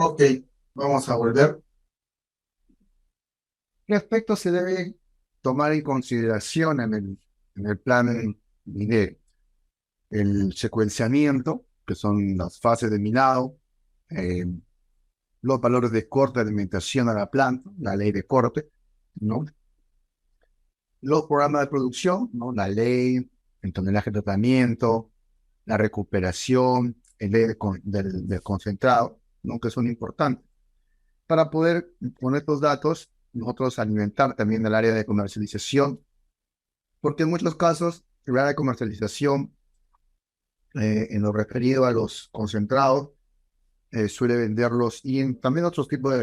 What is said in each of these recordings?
Ok, vamos a volver. ¿Qué aspectos se deben tomar en consideración en el plan minero? El secuenciamiento, que son las fases de minado, eh, los valores de corte de alimentación a la planta, la ley de corte, ¿no? Los programas de producción, ¿no? La ley, el tonelaje de tratamiento, la recuperación, el ley del concentrado, ¿no? Que son importantes. Para poder, con estos datos, nosotros alimentar también el área de comercialización, porque en muchos casos el área de comercialización, en lo referido a los concentrados, suele venderlos y también otros tipos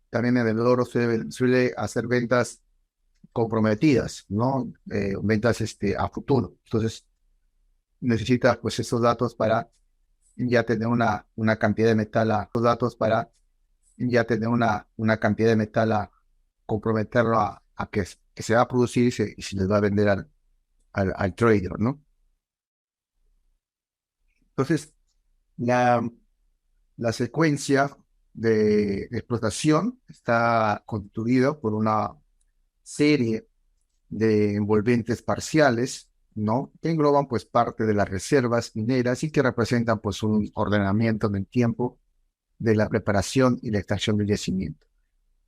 también el vendedor suele hacer ventas comprometidas, ¿no? Ventas a futuro. Entonces, necesita pues esos datos para ya tener una cantidad de metal, los datos para ya tener una cantidad de metal a comprometerlo a que se va a producir y se les va a vender al trader, ¿no? Entonces, la, la secuencia de explotación está constituida por una serie de envolventes parciales, ¿no? Que engloban pues parte de las reservas mineras y que representan pues un ordenamiento en el tiempo de la preparación y la extracción del yacimiento.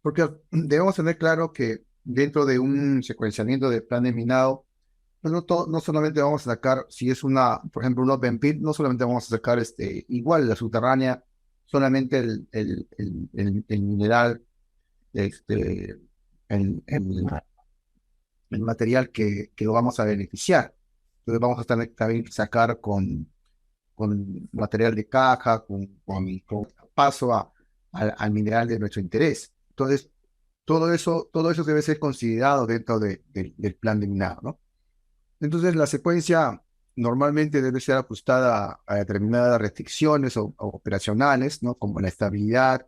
Porque debemos tener claro que dentro de un secuenciamiento de plan de minado, pues no solamente vamos a sacar, si es por ejemplo, un open pit, no solamente vamos a sacar igual la subterránea, solamente el mineral, este, el material que lo vamos a beneficiar. Entonces vamos a también sacar con material de caja, con paso al mineral de nuestro interés. Entonces, todo eso debe ser considerado dentro del plan de minado, ¿no? Entonces, la secuencia normalmente debe ser ajustada a determinadas restricciones o operacionales, ¿no? Como la estabilidad,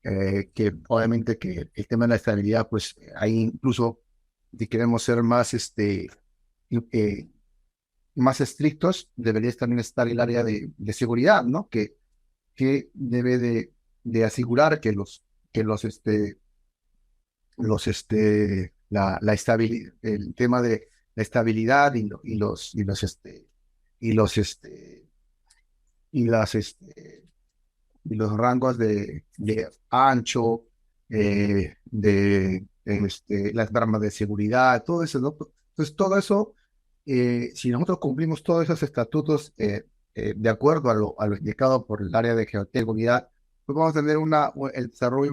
que obviamente que el tema de la estabilidad, pues ahí incluso si queremos ser eh, más estrictos, debería también estar el área de seguridad, ¿no? Que debe de asegurar la estabilidad, el tema de la estabilidad y los, este, y las, y los rangos de ancho, las normas de seguridad, todo eso, ¿no? Entonces, todo eso, si nosotros cumplimos todos esos estatutos de acuerdo a lo indicado por el área de geotécnica, pues vamos a tener un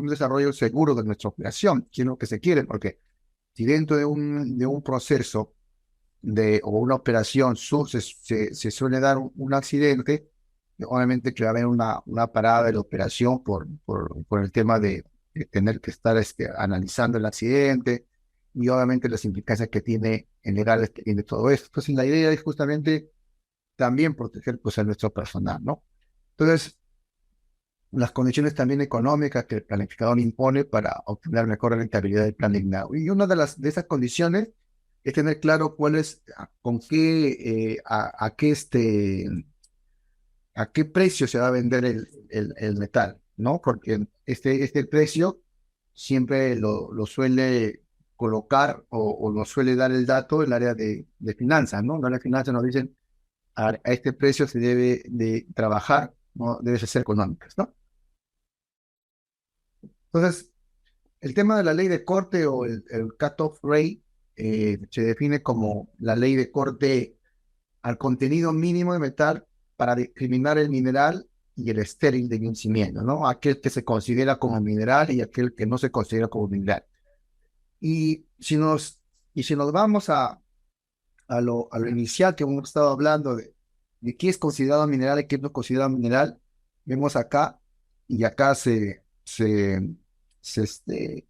desarrollo seguro de nuestra operación, que es lo que se quiere, porque si dentro de un proceso o una operación se suele dar un accidente, obviamente que va a haber una parada de la operación por el tema de tener que estar analizando el accidente y obviamente las implicancias que tiene en legales que tiene todo esto. Entonces, la idea es justamente también proteger pues, a nuestro personal, ¿no? Entonces, las condiciones también económicas que el planificador impone para obtener mejor rentabilidad del plan asignado. Y una de esas condiciones es tener claro cuál es, con qué, a qué precio se va a vender el metal, ¿no? Porque este precio siempre lo suele colocar o lo suele dar el dato el área de finanzas, ¿no? El área de finanzas nos dicen a este precio se debe de trabajar, ¿no? Debe ser económicas, ¿no? Entonces, el tema de la ley de corte o el cut-off rate se define como la ley de corte al contenido mínimo de metal para discriminar el mineral y el estéril de vencimiento, ¿no? Aquel que se considera como mineral y aquel que no se considera como mineral. Y si nos vamos a lo inicial que hemos estado hablando de qué es considerado mineral y qué no es considerado mineral, vemos acá y acá se, este,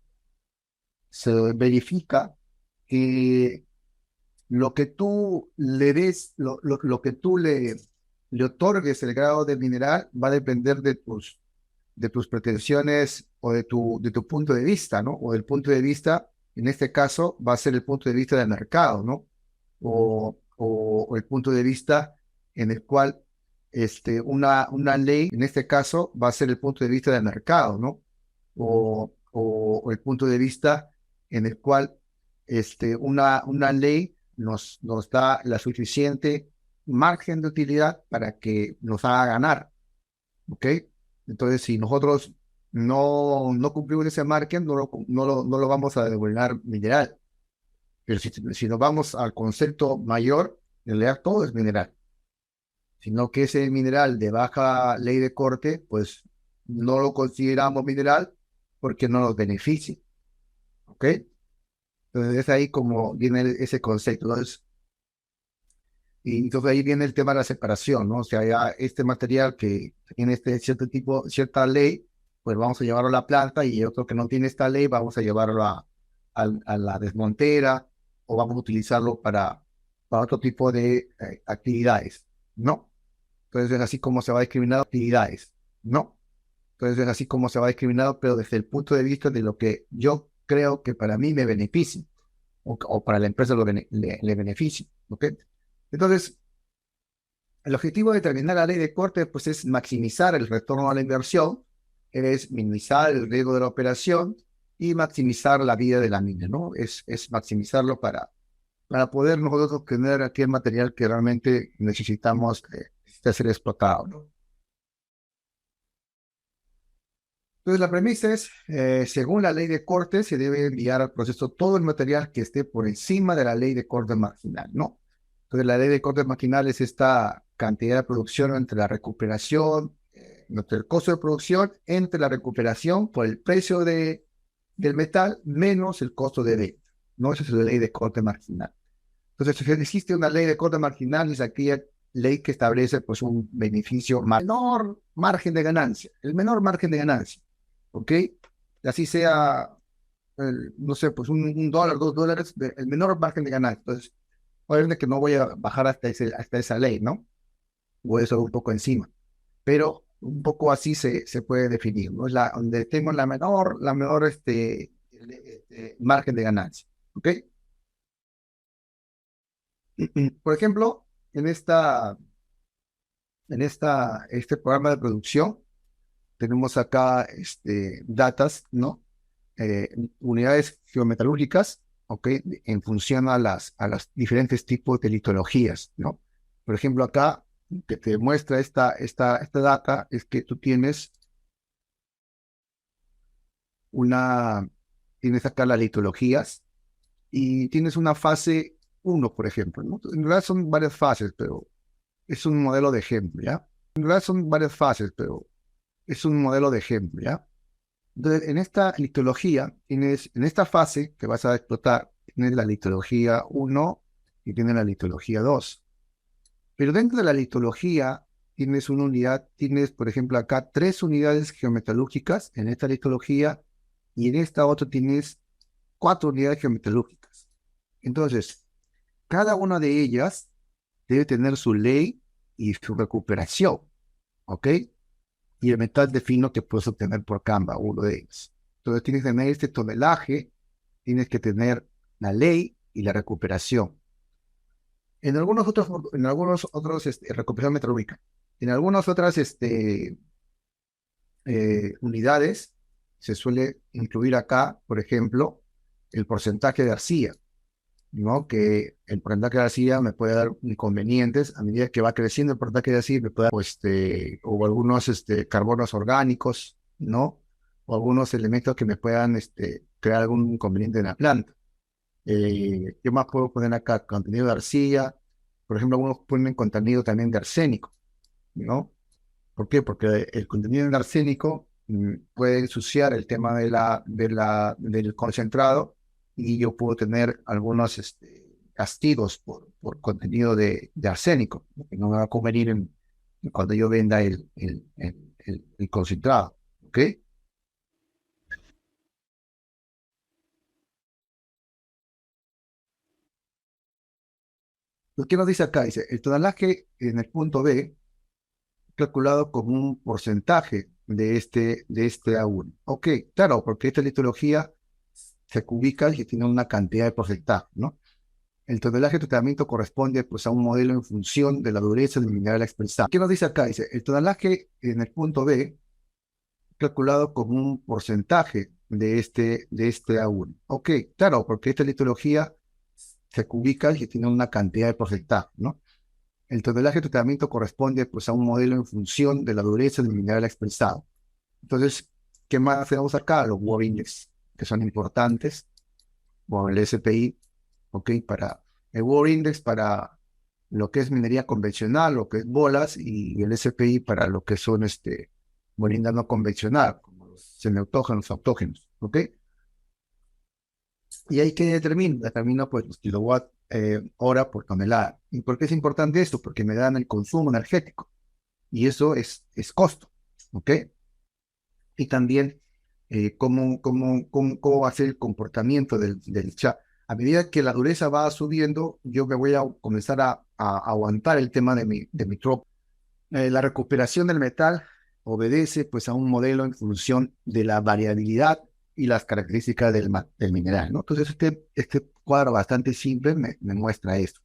se verifica que lo que tú le des, lo que tú le otorgues el grado de mineral va a depender de tus pretensiones o de tu punto de vista, ¿no? O del punto de vista, en este caso, va a ser el punto de vista del mercado, ¿no? O el punto de vista en el cual una ley, en este caso, va a ser el punto de vista del mercado, ¿no? O el punto de vista en el cual una ley nos da la suficiente margen de utilidad para que nos haga ganar, ¿ok? Entonces, si nosotros no cumplimos ese margen, no lo vamos a devolver mineral. Pero si nos vamos al concepto mayor, en realidad todo es mineral, sino que ese mineral de baja ley de corte, pues no lo consideramos mineral porque no nos beneficia, ¿ok? Entonces es ahí como viene ese concepto, ¿no? Y entonces ahí viene el tema de la separación, ¿no? O sea, ya este material que tiene cierto tipo, cierta ley, pues vamos a llevarlo a la planta y otro que no tiene esta ley, vamos a llevarlo a la desmontera o vamos a utilizarlo para otro tipo de actividades, ¿no? Entonces es así como se va discriminando actividades, ¿no? Entonces es así como se va discriminando, pero desde el punto de vista de lo que yo creo que para mí me beneficia o para la empresa le beneficia, ¿ok? Entonces, el objetivo de determinar la ley de corte pues, es maximizar el retorno a la inversión, es minimizar el riesgo de la operación y maximizar la vida de la mina, ¿no? Es maximizarlo para poder nosotros obtener aquel material que realmente necesitamos necesita ser explotado, ¿no? Entonces, la premisa es, según la ley de corte, se debe enviar al proceso todo el material que esté por encima de la ley de corte marginal, ¿no? Entonces, la ley de corte marginal es esta cantidad de producción entre la recuperación, entre el costo de producción, entre la recuperación por el precio del metal menos el costo de venta, ¿no? Esa es la ley de corte marginal. Entonces, si existe una ley de corte marginal, es aquella ley que establece pues, un beneficio menor margen de ganancia, el menor margen de ganancia, ¿ok? Así sea, no sé, pues un dólar, $2, el menor margen de ganancia. Entonces, obviamente que no voy a bajar hasta esa ley, ¿no? Voy a un poco encima, pero un poco así se puede definir, ¿no? Es donde tengo la menor margen de ganancia, ¿ok? Por ejemplo, este programa de producción, tenemos acá datas, ¿no? Unidades geometalúrgicas, ¿ok? En función a las diferentes tipos de litologías, ¿no? Por ejemplo, acá, que te muestra esta data, es que tú tienes acá las litologías y tienes una fase uno, por ejemplo, ¿no? En realidad son varias fases, pero es un modelo de ejemplo, ¿ya? En realidad son varias fases, pero es un modelo de ejemplo, ¿ya? Entonces, en esta litología, en esta fase que vas a explotar, tienes la litología uno y tienes la litología 2. Pero dentro de la litología tienes una unidad, tienes, por ejemplo, acá 3 unidades geometalúrgicas en esta litología y en esta otra tienes 4 unidades geometalúrgicas. Entonces, cada una de ellas debe tener su ley y su recuperación, ¿ok? Y el metal de fino que puedes obtener por Canva, uno de ellos. Entonces tienes que tener este tonelaje, tienes que tener la ley y la recuperación. En algunos otros recuperación metalúrgica. En algunas otras unidades se suele incluir acá, por ejemplo, el porcentaje de arcilla, ¿no? Que el porcentaje de arcilla me puede dar inconvenientes a medida que va creciendo el porcentaje de arcilla, me puede dar, o algunos carbonos orgánicos, ¿no? O algunos elementos que me puedan crear algún inconveniente en la planta. ¿Qué más puedo poner acá? Contenido de arcilla. Por ejemplo, algunos ponen contenido también de arsénico, ¿no? ¿Por qué? Porque el contenido de arsénico puede ensuciar el tema del concentrado y yo puedo tener algunos castigos por contenido de arsénico, que no me va a convenir cuando yo venda el concentrado. ¿Ok? ¿Qué nos dice acá? Dice, el tonelaje en el punto B calculado como un porcentaje de este A1. Ok, claro, porque esta litología se ubica y tiene una cantidad de porcentaje, ¿no? El tonelaje de tratamiento corresponde pues, a un modelo en función de la dureza del mineral expresado. ¿Qué nos dice acá? Dice, el tonelaje en el punto B calculado como un porcentaje de este A1. Ok, claro, porque esta litología se ubica y tiene una cantidad de porcentaje, ¿no? El tonelaje de tratamiento corresponde pues, a un modelo en función de la dureza del mineral expresado. Entonces, ¿qué más tenemos acá? Los War Index, que son importantes, o el SPI, ¿ok? Para el War Index para lo que es minería convencional, lo que es bolas, y el SPI para lo que son molienda no convencional, como los semiautógenos, autógenos, ¿ok? Y ahí que determina pues los kilowatt hora por tonelada. ¿Y por qué es importante esto? Porque me dan el consumo energético, y eso es costo, ¿ok? Y también cómo va a ser el comportamiento del chat. A medida que la dureza va subiendo, yo me voy a comenzar a aguantar el tema de mi tropa. La recuperación del metal obedece pues a un modelo en función de la variabilidad y las características del mineral, ¿no? Entonces este cuadro bastante simple me muestra esto,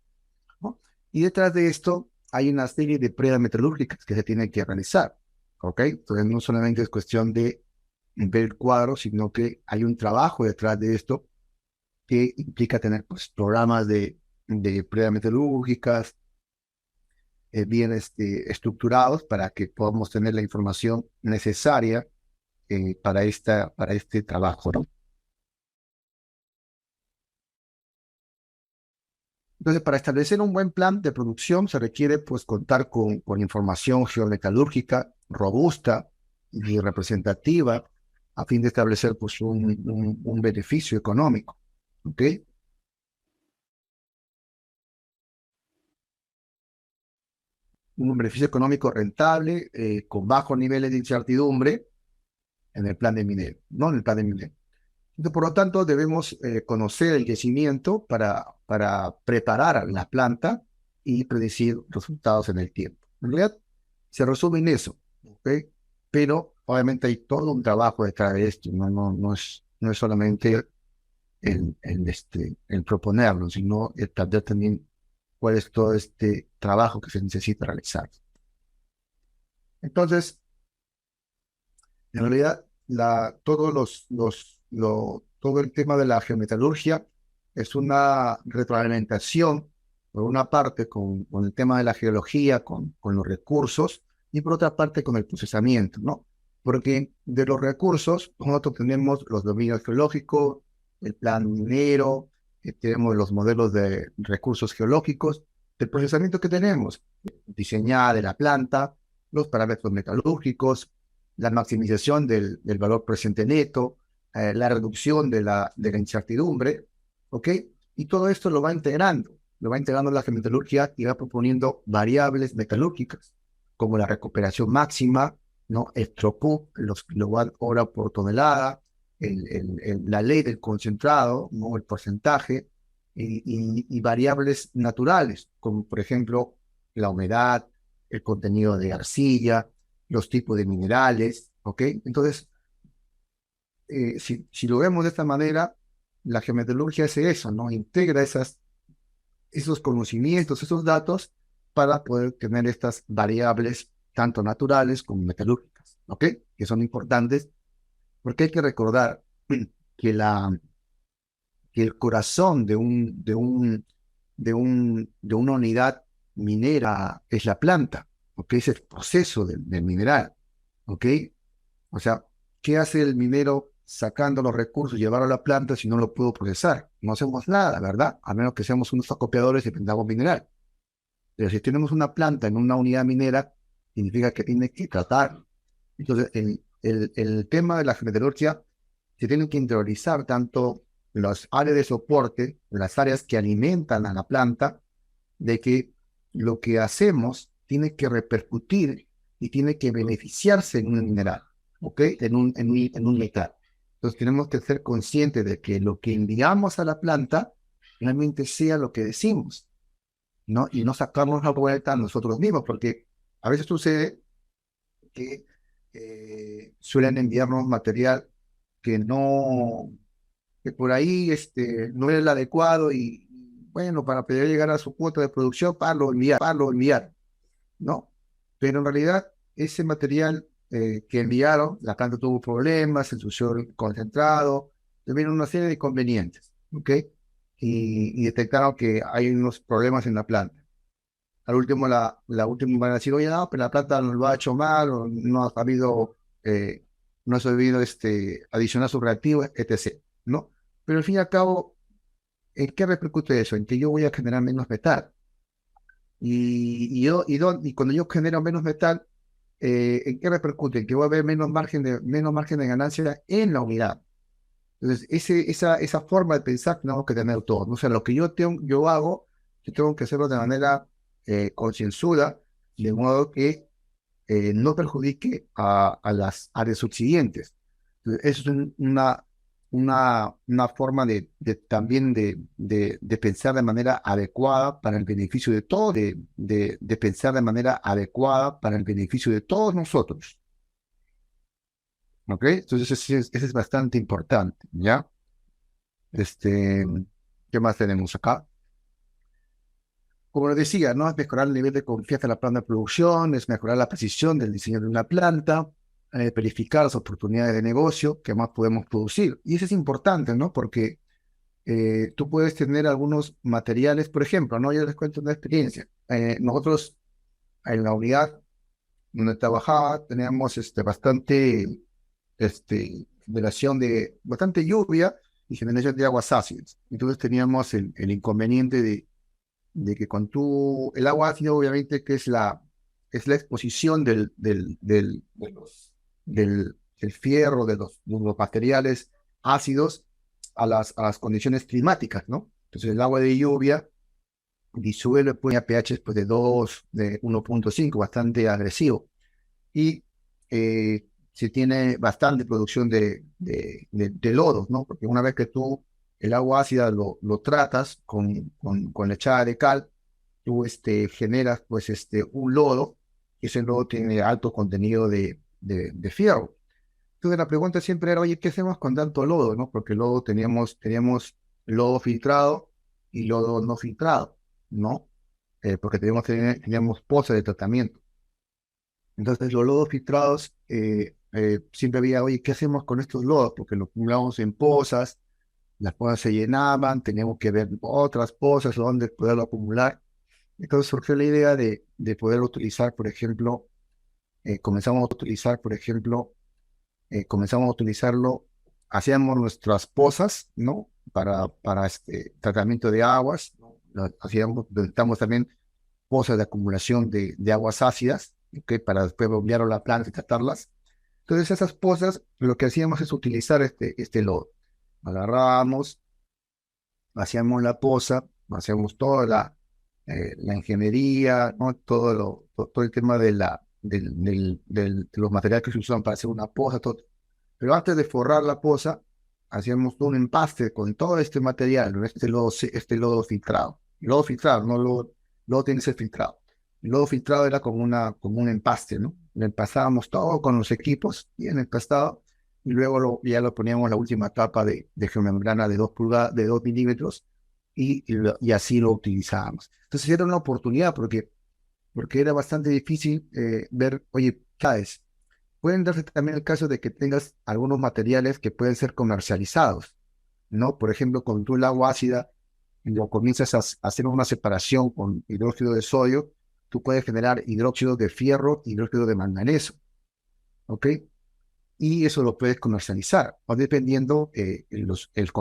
¿no? Y detrás de esto hay una serie de pruebas metalúrgicas que se tienen que realizar, ¿ok? Entonces no solamente es cuestión de ver el cuadro, sino que hay un trabajo detrás de esto que implica tener pues, programas de pruebas metalúrgicas bien estructurados para que podamos tener la información necesaria para este trabajo, ¿no? Entonces, para establecer un buen plan de producción se requiere pues, contar con información geometalúrgica robusta y representativa a fin de establecer pues, un beneficio económico, ¿ok? Un beneficio económico rentable con bajos niveles de incertidumbre en el plan de minero, no en el plan de minero. Entonces, por lo tanto, debemos conocer el crecimiento para preparar la planta y predecir resultados en el tiempo. En realidad, se resume en eso, ¿ok? Pero obviamente hay todo un trabajo detrás de esto, no es solamente el proponerlo, sino el plantear también cuál es todo este trabajo que se necesita realizar. Entonces, en realidad, todo el tema de la geometalurgia es una retroalimentación, por una parte, con el tema de la geología, con los recursos, y por otra parte, con el procesamiento, ¿no? Porque de los recursos, nosotros tenemos los dominios geológicos, el plan minero, tenemos los modelos de recursos geológicos, el procesamiento que tenemos, diseñar de la planta, los parámetros metalúrgicos, la maximización del valor presente neto, la reducción de la incertidumbre, ¿ok? Y todo esto lo va integrando la metalurgia y va proponiendo variables metalúrgicas, como la recuperación máxima, ¿no? El throughput, los kilowatt hora por tonelada, la ley del concentrado, ¿no? El porcentaje, y variables naturales, como por ejemplo la humedad, el contenido de arcilla, los tipos de minerales, ¿ok? Entonces, si lo vemos de esta manera, la geometalurgia hace eso, ¿no? Integra esos conocimientos, esos datos para poder tener estas variables, tanto naturales como metalúrgicas, ¿ok? Que son importantes porque hay que recordar que, que el corazón de una unidad minera es la planta, ¿ok? Es el proceso del mineral, ¿ok? O sea, ¿qué hace el minero sacando los recursos, llevarlo a la planta si no lo puedo procesar? No hacemos nada, ¿verdad? A menos que seamos unos acopiadores y vendamos mineral. Pero si tenemos una planta en una unidad minera, significa que tiene que tratar. Entonces, el tema de la metalurgia se tiene que interiorizar tanto las áreas de soporte, las áreas que alimentan a la planta, de que lo que hacemos tiene que repercutir y tiene que beneficiarse en un mineral, ¿ok? En un metal. Entonces tenemos que ser conscientes de que lo que enviamos a la planta realmente sea lo que decimos, ¿no? Y no sacarnos la vuelta a nosotros mismos, porque a veces sucede que suelen enviarnos material que no, que por ahí no es el adecuado bueno, para poder llegar a su cuota de producción, para lo enviar, ¿no? Pero en realidad ese material que enviaron, la planta tuvo problemas, se ensució el concentrado, tuvieron una serie de inconvenientes, ¿ok? Y detectaron que hay unos problemas en la planta. Al último, la última van a decir, oye, no, pero la planta lo ha hecho mal, o no ha sabido, no ha sabido adicionar sus reactivos, etc., ¿no? Pero al fin y al cabo, ¿en qué repercute eso? En que yo voy a generar menos metal. Y cuando yo genero menos metal, ¿en qué repercute? En que va a haber menos margen de ganancia en la unidad. Entonces, esa forma de pensar tenemos que tener todos, ¿no? O sea, lo que yo hago, yo tengo que hacerlo de manera concienzuda, de modo que no perjudique a las áreas subsiguientes. Entonces, eso es una forma también de pensar de manera adecuada para el beneficio de todos, de pensar de manera adecuada para el beneficio de todos nosotros. ¿Ok? Entonces, ese es bastante importante, ¿ya? Este, ¿Qué más tenemos acá? Como les decía, ¿no? Es mejorar el nivel de confianza en la planta de producción, es mejorar la precisión del diseño de una planta, verificar las oportunidades de negocio que más podemos producir. Y eso es importante, ¿no? Porque tú puedes tener algunos materiales, por ejemplo, ¿no? Yo les cuento una experiencia. Nosotros en la unidad donde trabajaba teníamos bastante lluvia y generación de aguas ácidas. Entonces teníamos el inconveniente de que el agua ácida, obviamente, que es la exposición del fierro, de los materiales ácidos a las condiciones climáticas, ¿no? Entonces, el agua de lluvia disuelve pues, a pH pues, de 2, de 1,5, bastante agresivo. Y se tiene bastante producción de lodos, ¿no? Porque una vez que tú el agua ácida lo tratas con echada de cal, tú generas pues un lodo, y ese lodo tiene alto contenido de fierro. Entonces la pregunta siempre era, oye, ¿qué hacemos con tanto lodo, no? Porque lodo teníamos lodo filtrado y lodo no filtrado, ¿no? Porque teníamos pozas de tratamiento. Entonces los lodos filtrados, siempre había, oye, ¿qué hacemos con estos lodos? Porque los acumulamos en pozas, las pozas se llenaban, teníamos que ver otras pozas donde poderlo acumular. Entonces surgió la idea de poder utilizar, por ejemplo, comenzamos a utilizarlo, hacíamos nuestras pozas, ¿no? Para este tratamiento de aguas, ¿no? Necesitamos también pozas de acumulación de aguas ácidas, ¿ok? Para después bombear a la planta y tratarlas. Entonces esas pozas, lo que hacíamos es utilizar este lodo. Agarrábamos, hacíamos la poza, hacíamos toda la ingeniería, ¿no? Todo el tema de los materiales que se usaban para hacer una poza, todo. Pero antes de forrar la poza, hacíamos un empaste con todo este material, ¿no? Este lodo filtrado. Lodo filtrado, no lodo tiene que ser filtrado. El lodo filtrado era como un empaste, ¿no? Lo empazábamos todo con los equipos, bien empastado, y luego ya lo poníamos la última capa de geomembrana de 2 pulgadas, de 2 milímetros, y así lo utilizábamos. Entonces era una oportunidad porque era bastante difícil ver, oye, ¿sabes? Pueden darse también el caso de que tengas algunos materiales que pueden ser comercializados, ¿no? Por ejemplo, con tu el agua ácida y lo comienzas a hacer una separación con hidróxido de sodio, tú puedes generar hidróxido de fierro, hidróxido de manganeso, ¿ok? Y eso lo puedes comercializar, o dependiendo el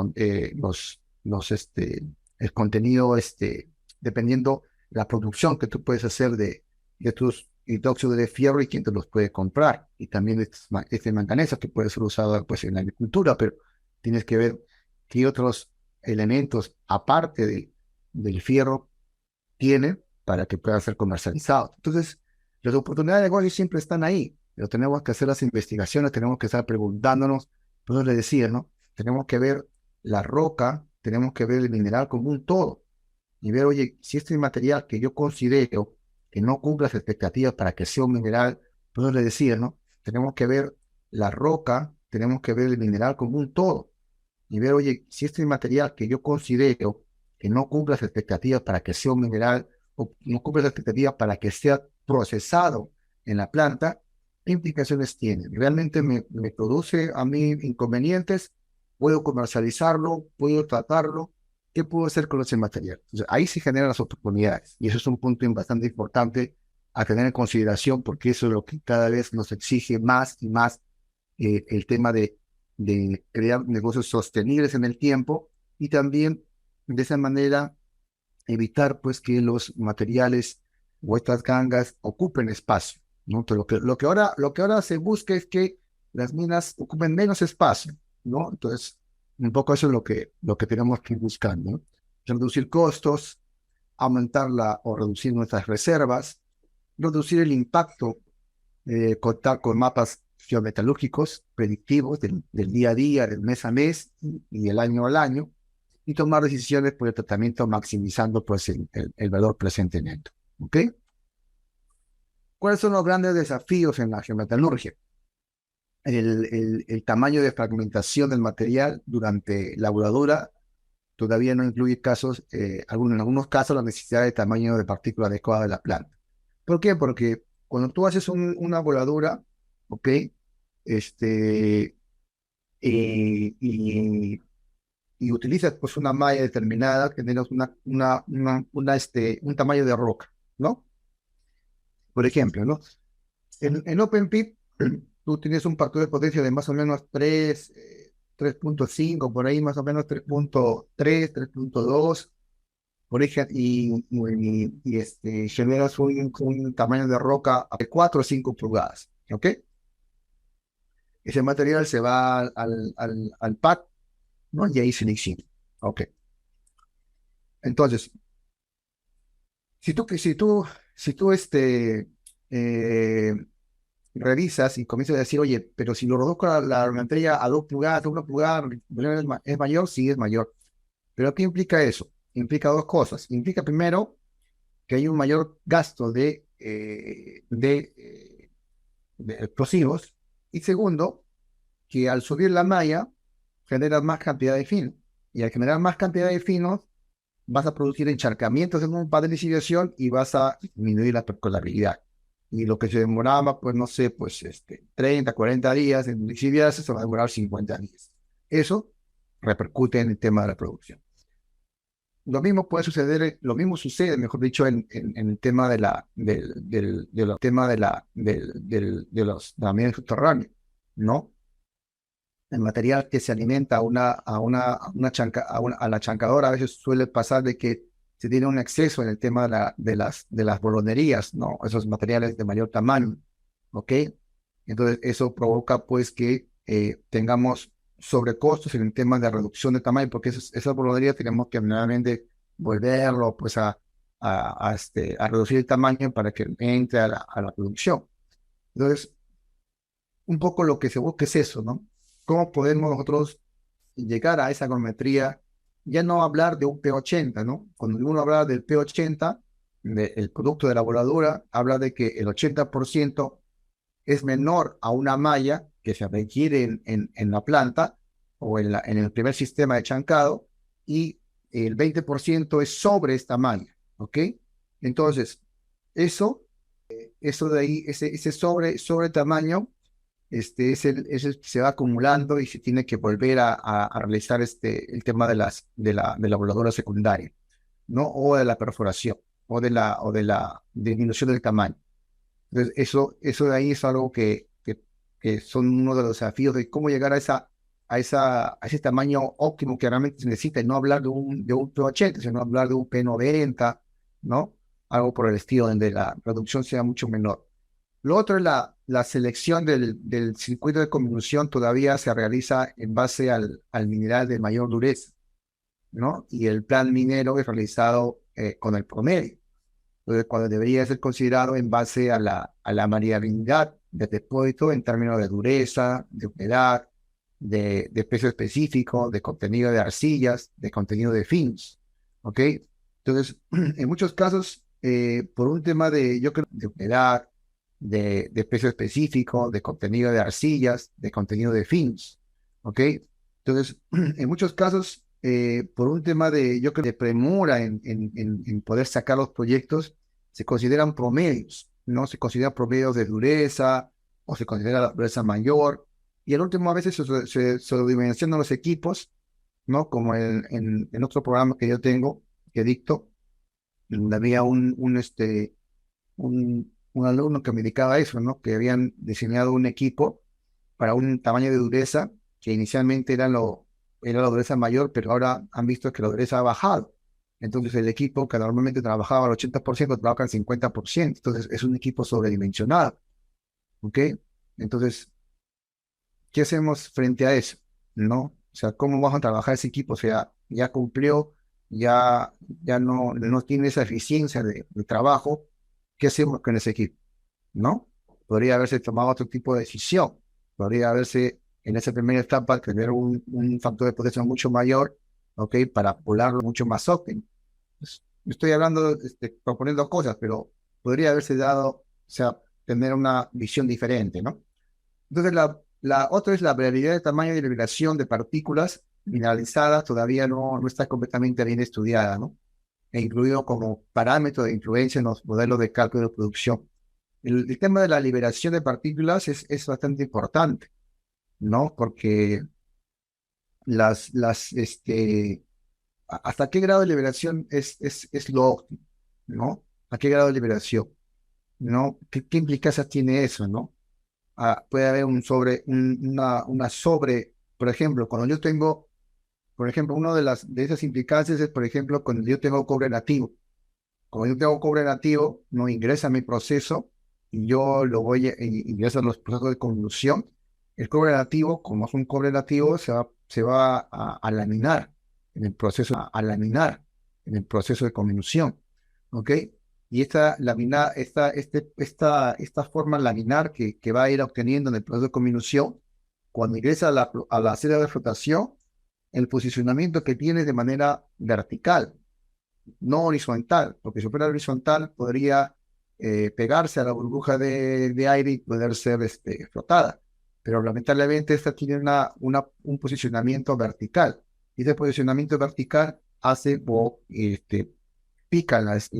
contenido, dependiendo la producción que tú puedes hacer de tus hidróxidos de fierro y quién te los puede comprar. Y también este manganeso que puede ser usado pues, en la agricultura, pero tienes que ver qué otros elementos, aparte del fierro, tienen para que puedan ser comercializados. Entonces, las oportunidades de negocio siempre están ahí, pero tenemos que hacer las investigaciones, tenemos que estar preguntándonos, por eso les decía, ¿no? Tenemos que ver la roca, tenemos que ver el mineral como un todo y ver, oye, si este material que yo considero que no cumple las expectativas para que sea un mineral, por eso les decía, ¿no? Tenemos que ver la roca, tenemos que ver el mineral como un todo y ver, oye, si este material que yo considero que no cumple las expectativas para que sea un mineral, o no cumple las expectativas para que sea procesado en la planta, ¿qué implicaciones tiene? ¿Realmente me produce a mí inconvenientes? ¿Puedo comercializarlo? ¿Puedo tratarlo? ¿Qué puedo hacer con ese material? Entonces, ahí se generan las oportunidades, y eso es un punto bastante importante a tener en consideración, porque eso es lo que cada vez nos exige más y más, el tema de crear negocios sostenibles en el tiempo, y también de esa manera evitar pues que los materiales o estas gangas ocupen espacio, ¿no? Entonces, lo que ahora se busca es que las minas ocupen menos espacio, ¿no? Entonces, un poco eso es lo que tenemos que ir buscando, ¿no? Reducir costos, aumentar o reducir nuestras reservas, reducir el impacto, contar con mapas geometalúrgicos predictivos del día a día, del mes a mes y el año al año, y tomar decisiones por el tratamiento maximizando pues el valor presente neto. ¿Ok? ¿Cuáles son los grandes desafíos en la geometalurgia? El tamaño de fragmentación del material durante la voladura todavía no incluye casos, en algunos casos, la necesidad de tamaño de partícula adecuada de la planta. ¿Por qué? Porque cuando tú haces una voladura, ¿ok? Este, y utilizas pues una malla determinada, generas un tamaño de roca, ¿no? Por ejemplo, ¿no? En Open Pit, tú tienes un factor de potencia de más o menos 3.5, por ahí más o menos 3.3, 3.2, por ejemplo, generas un tamaño de roca de 4 o 5 pulgadas, ¿ok? Ese material se va al pack, ¿no? Y ahí se lixiva, ¿ok? Entonces, si tú, si tú, si tú eh, revisas y comienzas a decir, oye, pero si lo reduzco la armería a 2 pulgadas, a 1 pulgada, ¿es mayor? Sí, es mayor. ¿Pero qué implica eso? Implica dos cosas. Implica primero que hay un mayor gasto de explosivos, y segundo, que al subir la malla generas más cantidad de finos. Y al generar más cantidad de finos, vas a producir encharcamientos en un panel de lixiviación y vas a disminuir la percolabilidad. Y lo que se demoraba, pues no sé, pues 30, 40 días en lixiviarse, se va a demorar 50 días. Eso repercute en el tema de la producción. Lo mismo puede suceder, lo mismo sucede, mejor dicho, en el tema de los también subterráneos, ¿no? El material que se alimenta a la chancadora, a veces suele pasar de que se tiene un exceso en el tema de las bolonerías, ¿no? Esos materiales de mayor tamaño, ¿ok? Entonces, eso provoca, pues, que tengamos sobrecostos en el tema de reducción de tamaño, porque esas bolonerías tenemos que nuevamente volverlo, pues, a reducir el tamaño para que entre a la producción. Entonces, un poco lo que se busca es eso, ¿no? ¿Cómo podemos nosotros llegar a esa econometría? Ya no hablar de un P80, ¿no? Cuando uno habla del P80, del producto de la voladura, habla de que el 80% es menor a una malla que se requiere en la planta o en el primer sistema de chancado, y el 20% es sobre esta malla, ¿ok? Entonces, eso de ahí, ese sobre tamaño, es el que se va acumulando y se tiene que volver a realizar el tema de la voladura secundaria, ¿no? O de la perforación, o de la disminución del tamaño. Entonces, eso de ahí es algo que son uno de los desafíos de cómo llegar a ese tamaño óptimo que realmente se necesita, y no hablar de un P80, sino hablar de un P90, ¿no? Algo por el estilo, donde la reducción sea mucho menor. Lo otro es la selección del circuito de convolución. Todavía se realiza en base al mineral de mayor dureza, ¿no? Y el plan minero es realizado con el promedio. Entonces, cuando debería ser considerado en base a la variabilidad del depósito en términos de dureza, de humedad, de peso específico, de contenido de arcillas, de contenido de fins, ¿ok? Entonces, en muchos casos, por un tema yo creo, de humedad, de peso específico, de contenido de arcillas, de contenido de fins, ¿ok? Entonces, en muchos casos, por un tema de, yo creo, de premura en poder sacar los proyectos, se consideran promedios, ¿no? Se consideran promedios de dureza o se considera la dureza mayor. Y al último a veces se sobredimensionan los equipos, ¿no? Como en otro programa que yo tengo, que dicto, donde había un alumno que me dedicaba a eso, ¿no? Que habían diseñado un equipo para un tamaño de dureza que inicialmente era la dureza mayor, pero ahora han visto que la dureza ha bajado. Entonces el equipo que normalmente trabajaba al 80% trabaja al 50%. Entonces es un equipo sobredimensionado. ¿Ok? Entonces, ¿qué hacemos frente a eso? ¿No? O sea, ¿cómo vamos a trabajar ese equipo? O sea, ya cumplió, ya no tiene esa eficiencia de trabajo. ¿Qué hacemos con ese equipo? ¿No? Podría haberse tomado otro tipo de decisión. Podría haberse, en esa primera etapa, tener un factor de potencia mucho mayor, ¿ok? Para volarlo mucho más óptimo. Pues, estoy hablando, proponiendo cosas, pero podría haberse dado, o sea, tener una visión diferente, ¿no? Entonces, la otra es la variabilidad de tamaño y liberación de partículas mineralizadas, todavía no está completamente bien estudiada, ¿no? E incluido como parámetro de influencia en los modelos de cálculo de producción. El tema de la liberación de partículas es bastante importante, ¿no? Porque ¿hasta qué grado de liberación es lo óptimo, ¿no? ¿A qué grado de liberación, ¿no? ¿Qué implicancias tiene eso, ¿no? Puede haber una sobre, por ejemplo, cuando yo tengo, por ejemplo, una de esas implicancias es, por ejemplo, cuando yo tengo cobre nativo. Como yo tengo cobre nativo, no ingresa a mi proceso y yo lo ingresa a los procesos de conducción. El cobre nativo, como es un cobre nativo, se va a laminar en el proceso, a laminar en el proceso de conducción. ¿Ok? Y esta forma laminar que va a ir obteniendo en el proceso de conducción, cuando ingresa a la celda de flotación, el posicionamiento que tiene de manera vertical, no horizontal, porque si fuera horizontal podría pegarse a la burbuja de aire y poder ser flotada. Pero lamentablemente esta tiene un posicionamiento vertical. Y ese posicionamiento vertical hace o pica las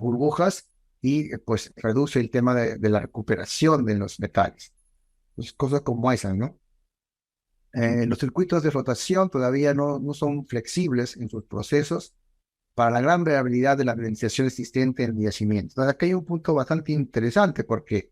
burbujas y pues reduce el tema de la recuperación de los metales. Pues, cosas como esas, ¿no? Los circuitos de flotación todavía no son flexibles en sus procesos para la gran variabilidad de la mineralización existente en el yacimiento. Entonces, aquí hay un punto bastante interesante porque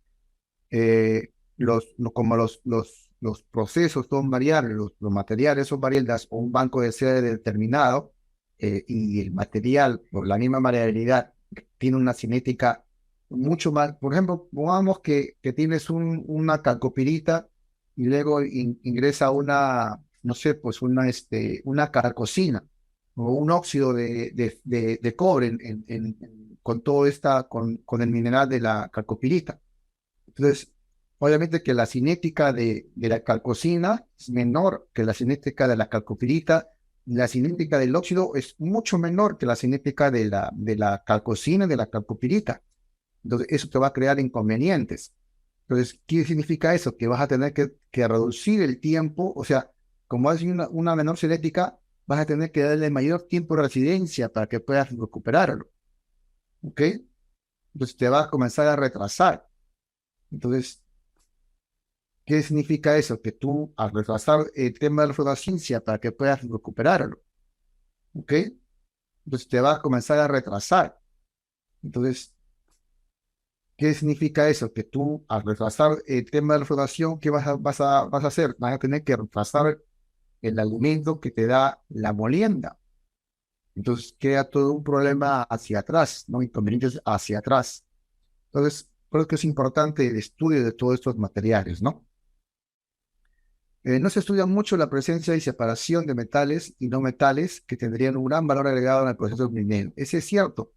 como los procesos son variables, los materiales son variables o un banco de sede determinado, y el material, por la misma variabilidad, tiene una cinética mucho más. Por ejemplo, pongamos que tienes una calcopirita y luego ingresa no sé, pues una carcosina o un óxido de cobre con con el mineral de la calcopirita. Entonces, obviamente que la cinética de la calcosina es menor que la cinética de la calcopirita, y la cinética del óxido es mucho menor que la cinética de la calcosina y de la calcopirita. Entonces, eso te va a crear inconvenientes. Entonces, ¿qué significa eso? Que vas a tener que reducir el tiempo, o sea, como hay una menor cinética, vas a tener que darle mayor tiempo de residencia para que puedas recuperarlo. ¿Ok? Entonces, te va a comenzar a retrasar. Entonces, ¿qué significa eso? Que tú, al retrasar el tema de la fotociencia para que puedas recuperarlo, ¿ok? Entonces te va a comenzar a retrasar. Entonces, ¿qué significa eso? Que tú, al retrasar el tema de la flotación, ¿qué vas a hacer? Vas a tener que retrasar el alimento que te da la molienda. Entonces, queda todo un problema hacia atrás, ¿no? Inconvenientes hacia atrás. Entonces, creo que es importante el estudio de todos estos materiales, ¿no? No se estudia mucho la presencia y separación de metales y no metales que tendrían un gran valor agregado en el proceso minero. Ese es cierto.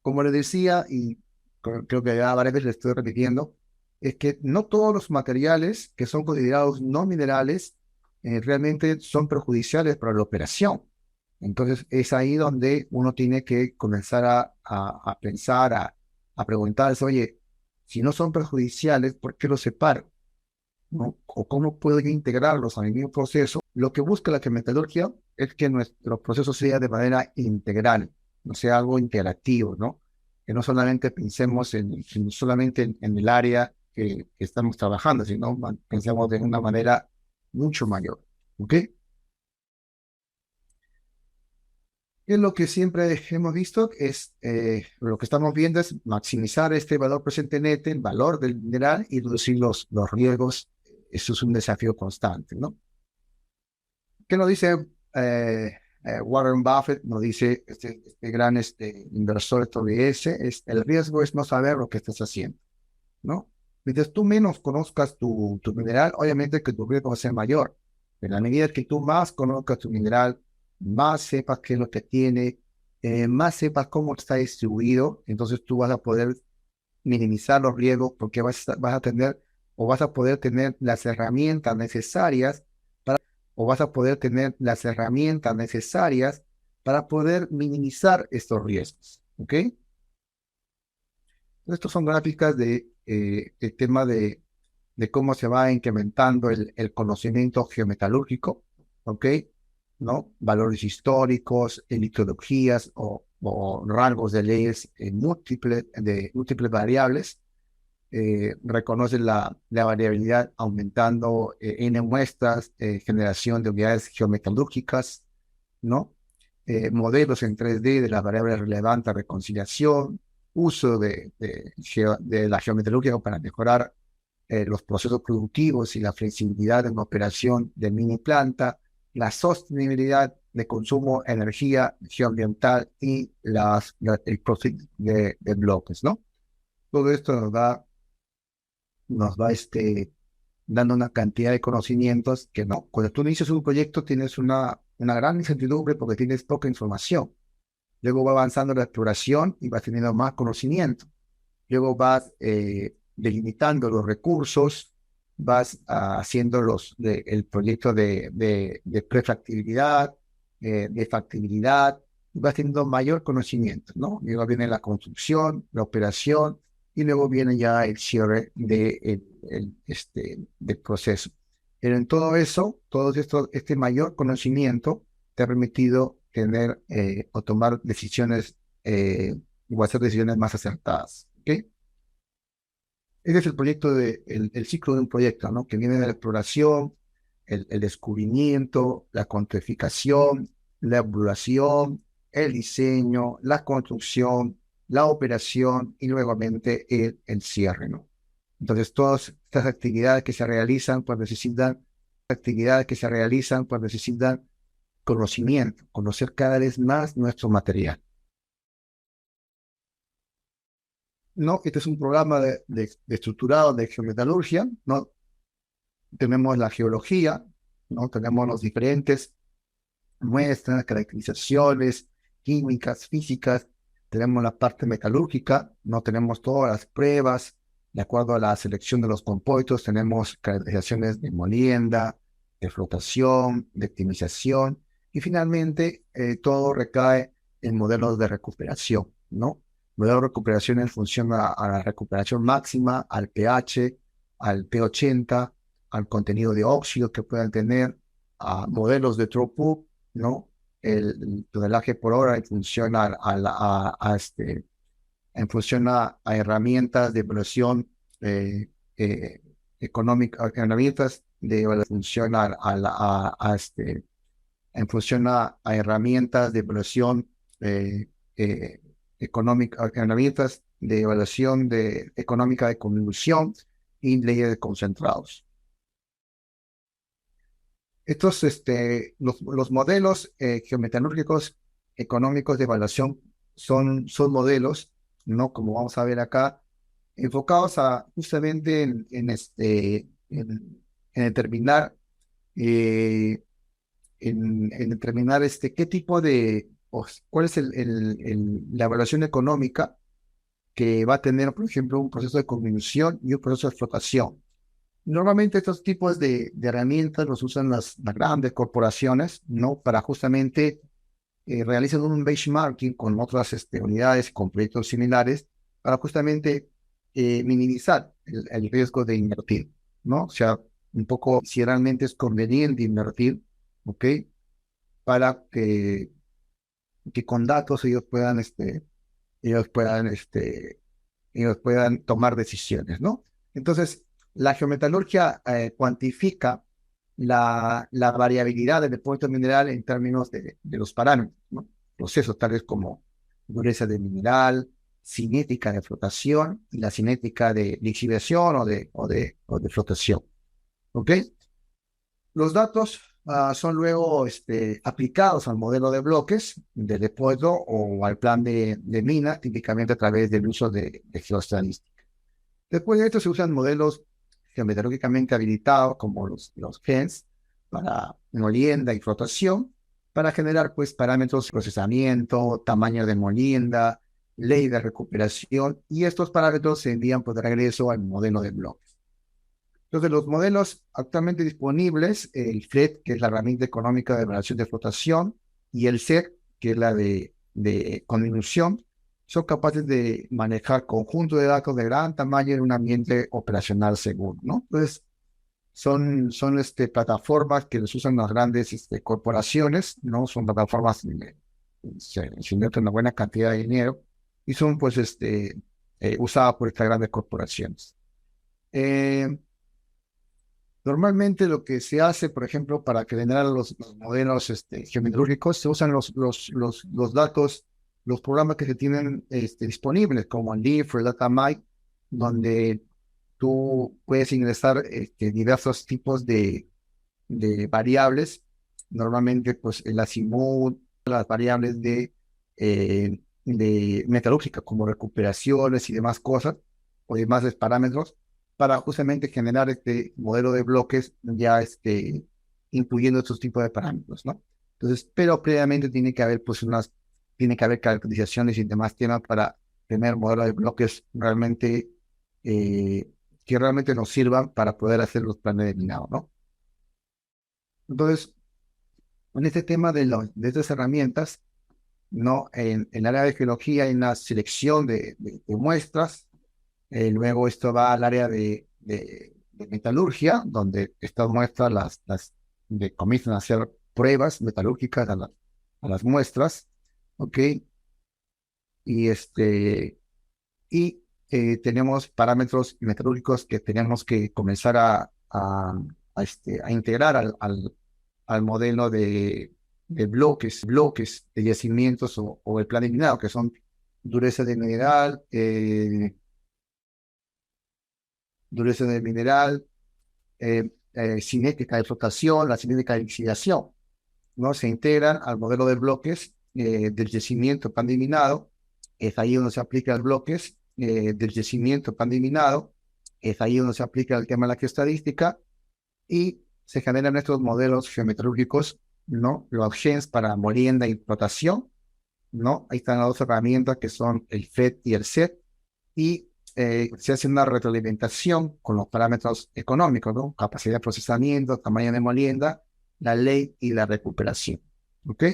Como le decía, y creo que ya varias veces le estoy repitiendo, es que no todos los materiales que son considerados no minerales realmente son perjudiciales para la operación. Entonces es ahí donde uno tiene que comenzar a pensar, a preguntarse, oye, si no son perjudiciales, ¿por qué los separo? ¿No? ¿O cómo puedo yo integrarlos a mi mismo proceso Lo que busca la geometalurgia es que nuestro proceso sea de manera integral, no sea algo interactivo, ¿no? Que no solamente pensemos solamente en el área que estamos trabajando, sino pensemos de una manera mucho mayor, ¿ok? Y lo que siempre hemos visto es, lo que estamos viendo es maximizar este valor presente neto, el valor del mineral y reducir los riesgos. Eso es un desafío constante, ¿no? ¿Qué nos dice Warren Buffett? Nos dice este gran inversor estadounidense, el riesgo es no saber lo que estás haciendo, ¿no? Mientras tú menos conozcas tu mineral, obviamente que tu riesgo va a ser mayor. Pero a medida que tú más conozcas tu mineral, más sepas qué es lo que tiene, más sepas cómo está distribuido, entonces tú vas a poder minimizar los riesgos porque vas a tener o vas a poder tener las herramientas necesarias para poder minimizar estos riesgos. ¿Ok? Estos son gráficas de el tema de cómo se va incrementando el conocimiento geometalúrgico, ¿ok? ¿No? Valores históricos, litologías o rangos de leyes de múltiples variables. Reconoce la variabilidad aumentando N muestras, generación de unidades geometalúrgicas, ¿no? Modelos en 3D de las variables relevantes, reconciliación, uso de la geometalurgia para mejorar los procesos productivos y la flexibilidad en la operación de mini planta, la sostenibilidad de consumo, energía, geoambiental y el profit de bloques, ¿no? Todo esto nos va dando una cantidad de conocimientos que no. Cuando tú inicias un proyecto tienes una gran incertidumbre porque tienes poca información. Luego va avanzando la exploración y vas teniendo más conocimiento. Luego vas delimitando los recursos, vas haciendo el proyecto de prefactibilidad, de factibilidad, y vas teniendo mayor conocimiento, ¿no? Luego viene la construcción, la operación, y luego viene ya el cierre del proceso. Pero en todo eso, este mayor conocimiento te ha permitido tener o tomar decisiones o hacer decisiones más acertadas. ¿Ok? Ese es el proyecto el ciclo de un proyecto, ¿no? Que viene de la exploración, el descubrimiento, la cuantificación, la evaluación, el diseño, la construcción, la operación y nuevamente el cierre, ¿no? Entonces, todas estas actividades que se realizan, pues necesitan conocimiento, conocer cada vez más nuestro material. ¿No? Este es un programa de estructurado de geometalurgia, ¿no? Tenemos la geología, ¿no? Tenemos los diferentes muestras, caracterizaciones químicas, físicas, tenemos la parte metalúrgica, no tenemos todas las pruebas, de acuerdo a la selección de los compuestos, tenemos caracterizaciones de molienda, de flotación, de optimización, y finalmente todo recae en modelos de recuperación, ¿no? Modelo de recuperación en función a la recuperación máxima, al pH, al P80, al contenido de óxido que puedan tener, a modelos de throughput, ¿no? El tonelaje por hora en función a herramientas de evaluación económica, herramientas de evaluación en función a herramientas de evaluación económica, herramientas de evaluación económica de contribución y leyes de concentrados. Estos, los modelos geometalúrgicos económicos de evaluación son modelos, ¿no? Como vamos a ver acá, enfocados justamente en determinar, eh, en determinar qué tipo cuál es la evaluación económica que va a tener, por ejemplo, un proceso de contribución y un proceso de explotación. Normalmente estos tipos de herramientas los usan las grandes corporaciones, ¿no? Para justamente realizar un benchmarking con otras unidades, con proyectos similares, para justamente minimizar el riesgo de invertir, ¿no? O sea, un poco si realmente es conveniente invertir ¿ok? Para que con datos ellos puedan, ellos puedan tomar decisiones, ¿no? Entonces, la geometalurgia cuantifica la variabilidad del depósito mineral en términos de los parámetros, ¿no? Procesos tales como dureza del mineral, cinética de flotación y la cinética de lixiviación o de flotación, ¿ok? Los datos son luego aplicados al modelo de bloques de depósito o al plan de mina, típicamente a través del uso de geoestadística. Después de esto se usan modelos geometrológicamente habilitados como los GENS para molienda y flotación para generar pues parámetros de procesamiento, tamaño de molienda, ley de recuperación y estos parámetros se envían por regreso al modelo de bloques. Entonces, los modelos actualmente disponibles, el FLET, que es la herramienta económica de evaluación de flotación, y el SEC, que es la de condilución, son capaces de manejar conjuntos de datos de gran tamaño en un ambiente operacional seguro, ¿no? Entonces, son plataformas que los usan las grandes corporaciones, ¿no? Son plataformas que se invierten una buena cantidad de dinero y son, pues, usadas por estas grandes corporaciones. Eh, Normalmente lo que se hace, por ejemplo, para generar los modelos geometrológicos, se usan los datos, los programas que se tienen disponibles, como el LEAF o el DataMike, donde tú puedes ingresar diversos tipos de variables, normalmente pues el azimut, las variables de metalúrgica, como recuperaciones y demás cosas, o demás parámetros, para justamente generar este modelo de bloques ya incluyendo estos tipos de parámetros, ¿no? Entonces, pero previamente tiene que haber caracterizaciones y demás temas para tener modelos de bloques realmente eh, que realmente nos sirvan para poder hacer los planes de minado, ¿no? Entonces, en este tema de estas herramientas, ¿no? En el área de geología hay una selección de muestras. Luego esto va al área de metalurgia, donde estas muestras comienzan a hacer pruebas metalúrgicas a las muestras, ¿ok? Y, tenemos parámetros metalúrgicos que tenemos que comenzar a integrar al modelo de bloques de yacimientos o el plan de minado, que son dureza de mineral, dureza del mineral, cinética de flotación, la cinética de lixiviación, ¿no? Se integran al modelo de bloques del yacimiento pan de minado, es ahí donde se aplica los bloques del yacimiento pan de minado, es ahí donde se aplica el tema de la geoestadística y se generan estos modelos geometrológicos, ¿no? Los GENS para molienda y flotación, ¿no? Ahí están las dos herramientas que son el FET y el SET, y se hace una retroalimentación con los parámetros económicos, ¿no? Capacidad de procesamiento, tamaño de molienda, la ley y la recuperación, ¿ok?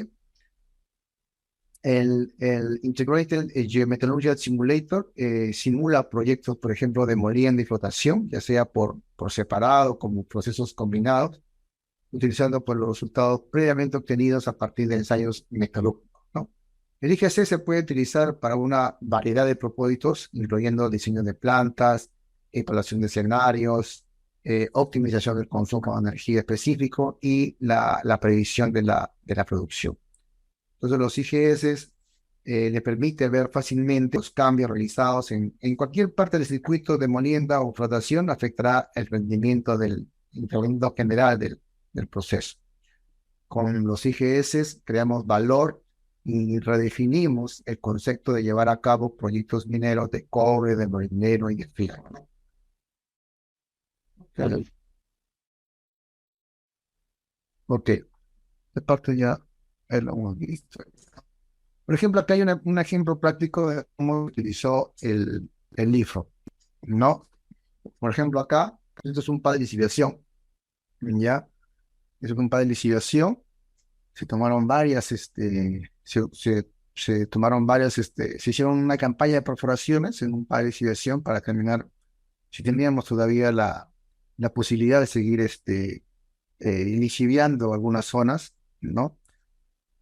El Integrated Geometallurgical Simulator simula proyectos, por ejemplo, de molienda y flotación, ya sea por separado, como procesos combinados, utilizando pues, los resultados previamente obtenidos a partir de ensayos metalúrgicos, ¿no? El IGC se puede utilizar para una variedad de propósitos, incluyendo diseño de plantas, evaluación de escenarios, optimización del consumo de energía específico y la predicción de la producción. Entonces, los IGS le permite ver fácilmente los cambios realizados en cualquier parte del circuito de molienda o flotación, afectará el rendimiento general del proceso. Con los IGS creamos valor y redefinimos el concepto de llevar a cabo proyectos mineros de cobre, de molibdeno y de fierro, ¿no? Claro. Ok, esta parte ya lo hemos visto. Por ejemplo, acá hay un ejemplo práctico de cómo utilizó el LIFO, ¿no? Por ejemplo, acá, esto es un pad de licidación, ¿ya? Esto es un pad de licidación. Se tomaron varias, se tomaron varias, se hicieron una campaña de perforaciones en un pad de licidación para terminar, si teníamos todavía la posibilidad de seguir, lixiviando algunas zonas, ¿no?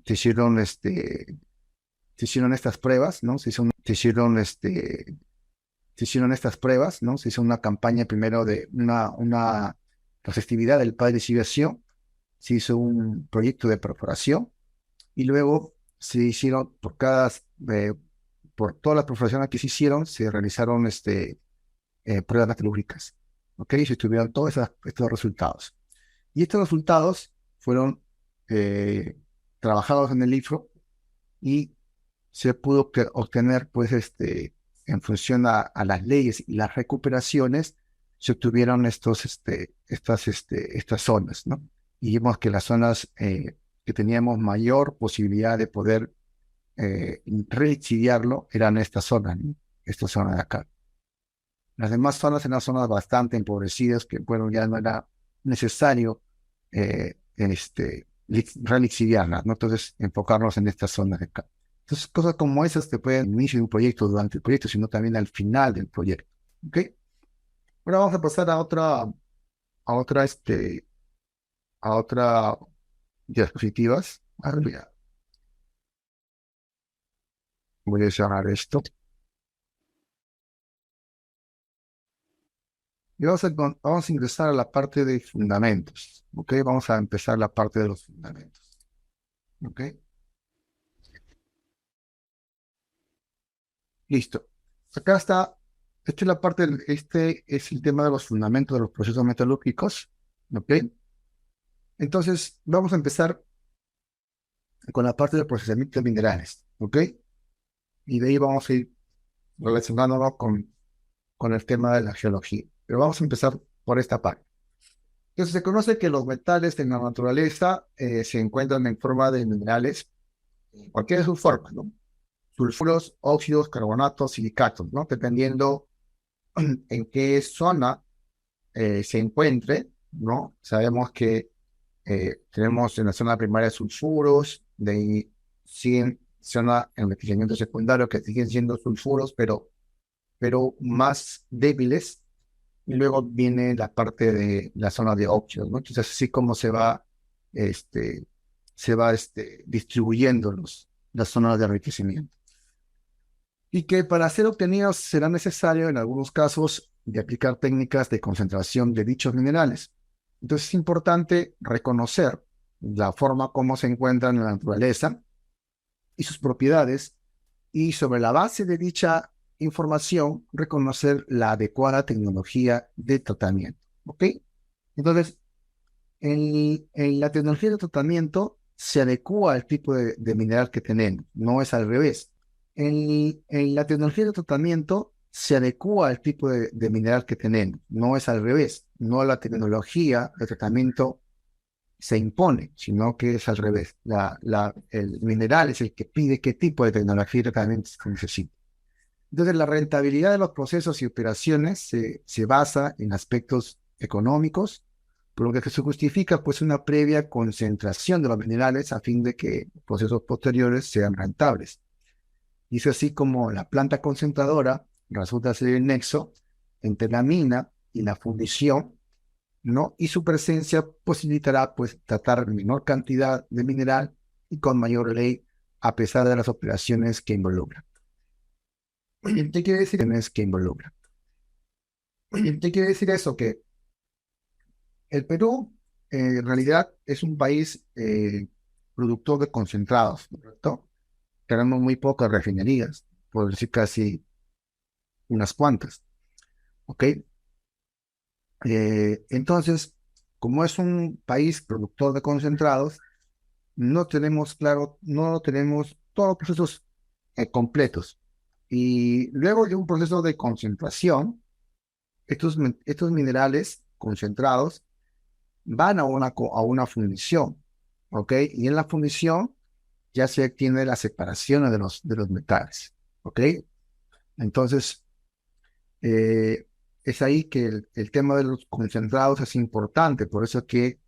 Se hicieron, se hicieron estas pruebas, ¿no? Se hicieron estas pruebas, ¿no? Se hizo una campaña primero de una la festividad del Padre Lixiviación, se hizo un proyecto de perforación y luego se hicieron eh, por todas las perforaciones que se hicieron, se realizaron pruebas metalúrgicas, ¿ok? Y se tuvieron todos estos resultados. Y estos resultados fueron eh, trabajados en el IFRO y se pudo obtener, pues, en función a las leyes y las recuperaciones, se obtuvieron estas zonas, ¿no? Y vimos que las zonas que teníamos mayor posibilidad de poder relixiviarlo eran estas zonas, ¿no? Esta zona de acá. Las demás zonas eran zonas bastante empobrecidas que, bueno, ya no era necesario relixiviarlas, ¿no? Entonces, enfocarnos en estas zonas de acá. Entonces, cosas como esas te pueden inicio de un proyecto, durante el proyecto, sino también al final del proyecto, ¿ok? Ahora vamos a pasar a otra, a otra diapositivas. A ver, ya, voy a cerrar esto. Y vamos a ingresar a la parte de fundamentos, ¿ok? Vamos a empezar la parte de los fundamentos, ¿ok? Listo. Acá está, esta es la parte, este es el tema de los fundamentos de los procesos metalúrgicos, ¿ok? Entonces, vamos a empezar con la parte del procesamiento de minerales, ¿ok? Y de ahí vamos a ir relacionándonos con el tema de la geología. Pero vamos a empezar por esta parte. Entonces, se conoce que los metales en la naturaleza se encuentran en forma de minerales, cualquiera de sus formas, ¿no? Sulfuros, óxidos, carbonatos, silicatos, ¿no? Dependiendo en qué zona se encuentre, ¿no? Sabemos que tenemos en la zona primaria sulfuros, de ahí siguen zona enriquecimiento secundario que siguen siendo sulfuros, pero más débiles, y luego viene la parte de la zona de óxidos, ¿no? Entonces, así como este, distribuyendo las zonas de enriquecimiento. Y que para ser obtenidos será necesario, en algunos casos, de aplicar técnicas de concentración de dichos minerales. Entonces es importante reconocer la forma como se encuentran en la naturaleza y sus propiedades, y sobre la base de dicha información reconocer la adecuada tecnología de tratamiento. ¿Ok? Entonces, en la tecnología de tratamiento se adecua al tipo de mineral que tenemos, no es al revés. En la tecnología de tratamiento se adecua al tipo de mineral que tenemos, no es al revés. No la tecnología de tratamiento se impone, sino que es al revés. El mineral es el que pide qué tipo de tecnología de tratamiento se necesita. Entonces, la rentabilidad de los procesos y operaciones se basa en aspectos económicos, por lo que se justifica pues una previa concentración de los minerales a fin de que procesos posteriores sean rentables. Y es así como la planta concentradora resulta ser el nexo entre la mina y la fundición, ¿no? Y su presencia posibilitará pues tratar menor cantidad de mineral y con mayor ley a pesar de las operaciones que involucra. ¿Qué quiere decir que involucra? ¿Qué quiere decir eso? Que el Perú en realidad es un país productor de concentrados, ¿correcto? Tenemos muy pocas refinerías, por decir casi unas cuantas, ¿ok? Entonces, como es un país productor de concentrados, no tenemos claro, no tenemos todos los procesos completos. Y luego de un proceso de concentración, estos minerales concentrados van a una fundición, ¿ok? Y en la fundición ya se tiene la separación de los metales, ¿ok? Entonces, es ahí que el tema de los concentrados es importante, por eso que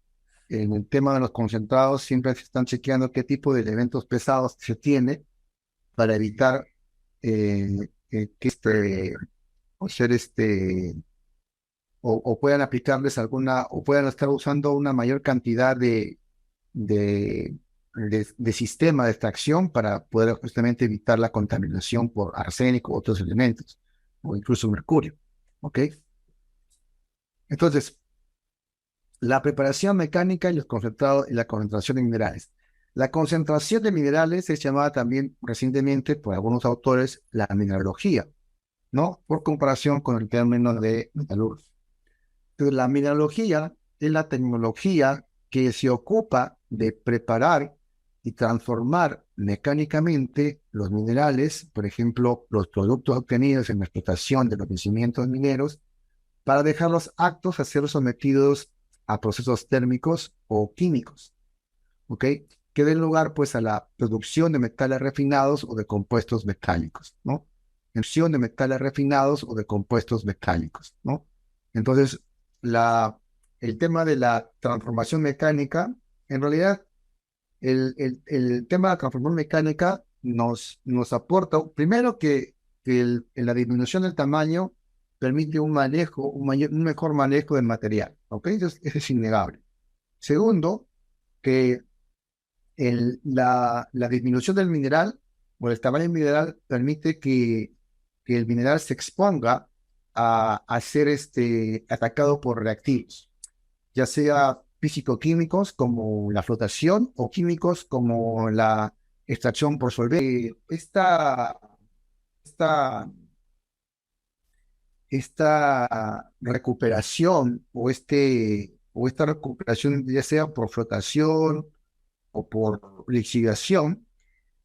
en el tema de los concentrados siempre se están chequeando qué tipo de elementos pesados se tiene para evitar que o ser o puedan aplicarles alguna, o puedan estar usando una mayor cantidad de, de sistema de extracción para poder justamente evitar la contaminación por arsénico u otros elementos, o incluso mercurio. ¿Ok? Entonces, la preparación mecánica y los concentrados y la concentración de minerales. La concentración de minerales es llamada también recientemente por algunos autores la mineralogía, ¿no? Por comparación con el término de metalurgia. Entonces, la mineralogía es la tecnología que se ocupa de preparar y transformar mecánicamente los minerales, por ejemplo, los productos obtenidos en la explotación de los yacimientos mineros, para dejarlos aptos a ser sometidos a procesos térmicos o químicos, ¿ok? Que den lugar pues a la producción de metales refinados o de compuestos metálicos, ¿no? Producción de metales refinados o de compuestos metálicos, ¿no? Entonces, la, el tema de la transformación mecánica, en realidad, el tema de la transformación mecánica nos aporta, primero que la disminución del tamaño permite un manejo, un mejor manejo del material, ¿ok? Eso es innegable. Segundo, que la disminución del mineral o el tamaño del mineral permite que el mineral se exponga a ser atacado por reactivos, ya sea físico-químicos como la flotación o químicos como la extracción por solvente. Esta, esta recuperación o esta recuperación, ya sea por flotación o por lixiviación,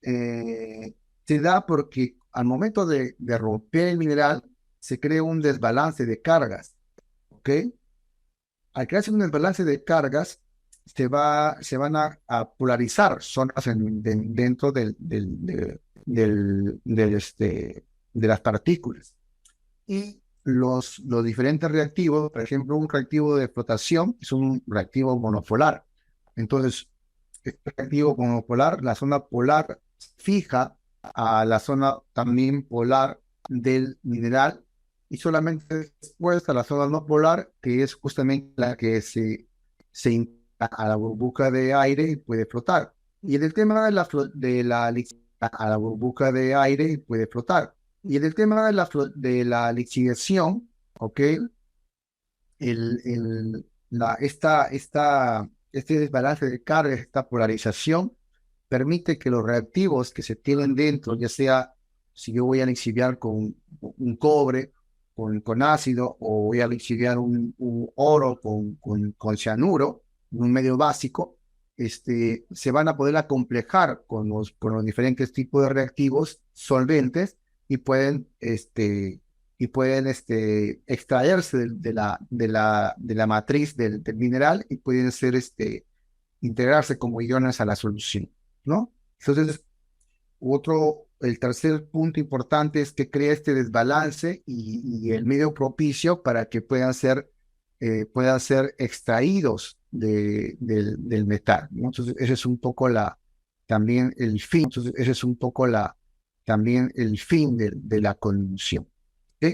eh, se da porque al momento de romper el mineral se crea un desbalance de cargas, ¿ok? Al crearse un desbalance de cargas, se van a polarizar zonas dentro de las partículas. Y los diferentes reactivos, por ejemplo, un reactivo de flotación es un reactivo monopolar. Entonces, este reactivo monopolar, la zona polar fija a la zona también polar del mineral y solamente después a la zona no polar, que es justamente la que se integra a la burbuja de aire y puede flotar. Y en el tema de a la burbuja de aire y puede flotar. Y en el tema de la lixiviación, ¿ok? Este desbalance de carga, esta polarización, permite que los reactivos que se tienen dentro, ya sea si yo voy a lixiviar con un cobre, con ácido, o voy a lixiviar un oro con cianuro, un medio básico, se van a poder acomplejar con los diferentes tipos de reactivos solventes y pueden extraerse de la matriz del mineral y pueden ser integrarse como iones a la solución, ¿no? Entonces, el tercer punto importante es que crea este desbalance y el medio propicio para que puedan ser extraídos del metal, ¿no? Entonces, ese es un poco también el fin, entonces, ese es un poco también el fin de la conducción, ¿ok?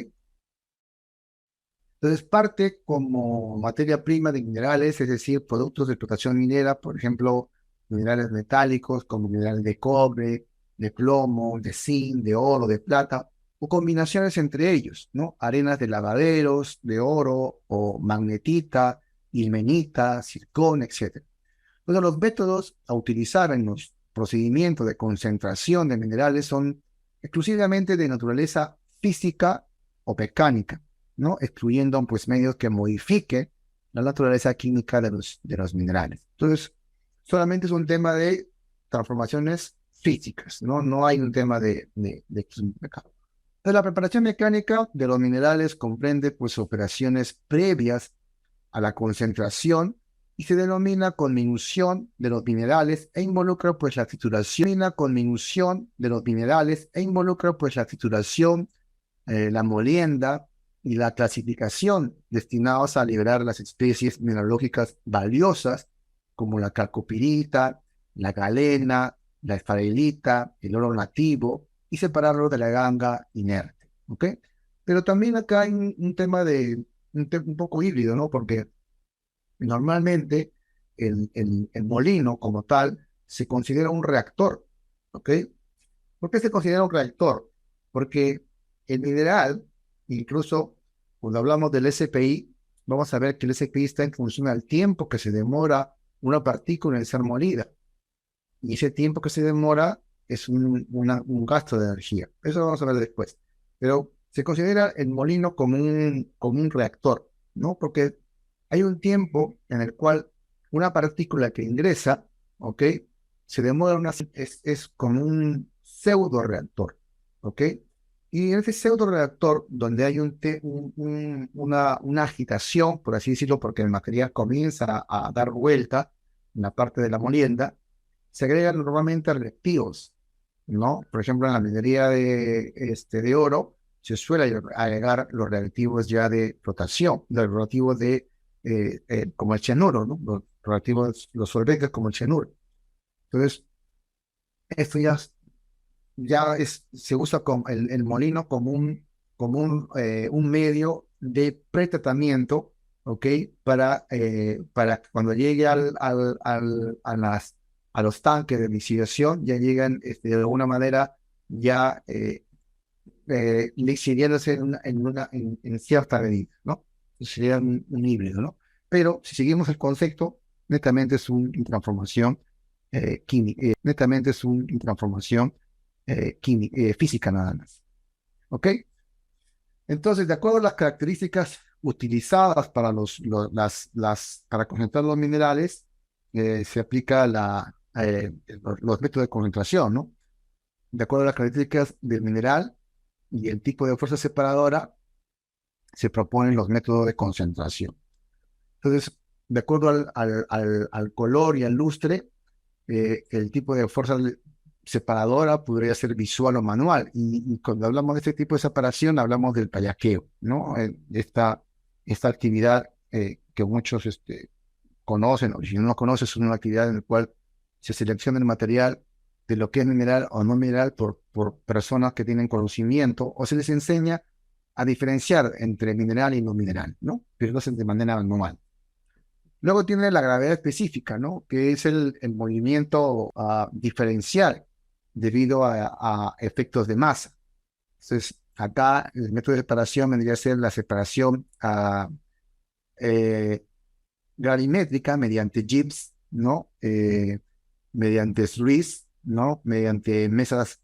Entonces, parte como materia prima de minerales, es decir, productos de explotación minera, por ejemplo, minerales metálicos como minerales de cobre, de plomo, de zinc, de oro, de plata, o combinaciones entre ellos, ¿no? Arenas de lavaderos, de oro, o magnetita, ilmenita, circón, etc. Entonces, los métodos a utilizar en los procedimientos de concentración de minerales son exclusivamente de naturaleza física o mecánica, ¿no? Excluyendo pues medios que modifiquen la naturaleza química de los minerales. Entonces, solamente es un tema de transformaciones físicas, ¿no? No hay un tema de química. Entonces, la preparación mecánica de los minerales comprende pues operaciones previas a la concentración y se denomina conminución de los minerales e involucra pues la titulación, conminución de los minerales e involucra pues la titulación, la molienda y la clasificación destinados a liberar las especies mineralógicas valiosas como la calcopirita, la galena, la esfaelita, el oro nativo y separarlo de la ganga inerte, ¿ok? Pero también acá hay un tema un poco híbrido, ¿no? Porque normalmente el molino como tal se considera un reactor, ¿ok? ¿Por qué se considera un reactor? Porque el mineral, incluso cuando hablamos del SPI, vamos a ver que el SPI está en función al tiempo que se demora una partícula en ser molida. Y ese tiempo que se demora es un gasto de energía. Eso lo vamos a ver después. Pero se considera el molino como un reactor, ¿no? Porque hay un tiempo en el cual una partícula que ingresa, ¿ok? Se demora es como un pseudo reactor, ¿ok? Y en ese pseudo reactor, donde hay una agitación, por así decirlo, porque el material comienza a dar vuelta en la parte de la molienda, se agregan normalmente reactivos, ¿no? Por ejemplo, en la minería de oro se suele agregar los reactivos ya de flotación, los reactivos como el cianuro, ¿no? Los reactivos, los solventes como el cianuro. Entonces, esto se usa como el molino como un medio de pretratamiento, ¿ok? Para cuando llegue a los tanques de lixiviación, ya llegan de alguna manera ya lixiviándose en cierta medida, ¿no? Sería un híbrido, ¿no? Pero si seguimos el concepto, netamente es una transformación química, netamente es una transformación física nada más. ¿Ok? Entonces, de acuerdo a las características utilizadas para para concentrar los minerales, se aplica los métodos de concentración, ¿no? De acuerdo a las características del mineral y el tipo de fuerza separadora, se proponen los métodos de concentración. Entonces, de acuerdo al color y al lustre, el tipo de fuerza separadora podría ser visual o manual. Y cuando hablamos de este tipo de separación, hablamos del payaqueo, ¿no? Esta actividad que muchos conocen, o si no lo conocen, es una actividad en la cual se selecciona el material de lo que es mineral o no mineral por personas que tienen conocimiento, o se les enseña a diferenciar entre mineral y no mineral, ¿no? Pero lo hacen de manera manual. Luego tiene la gravedad específica, ¿no? Que es el movimiento diferencial debido a efectos de masa. Entonces, acá el método de separación vendría a ser la separación eh, gravimétrica mediante JIPS, ¿no? Mediante SRIS, ¿no? Mediante mesas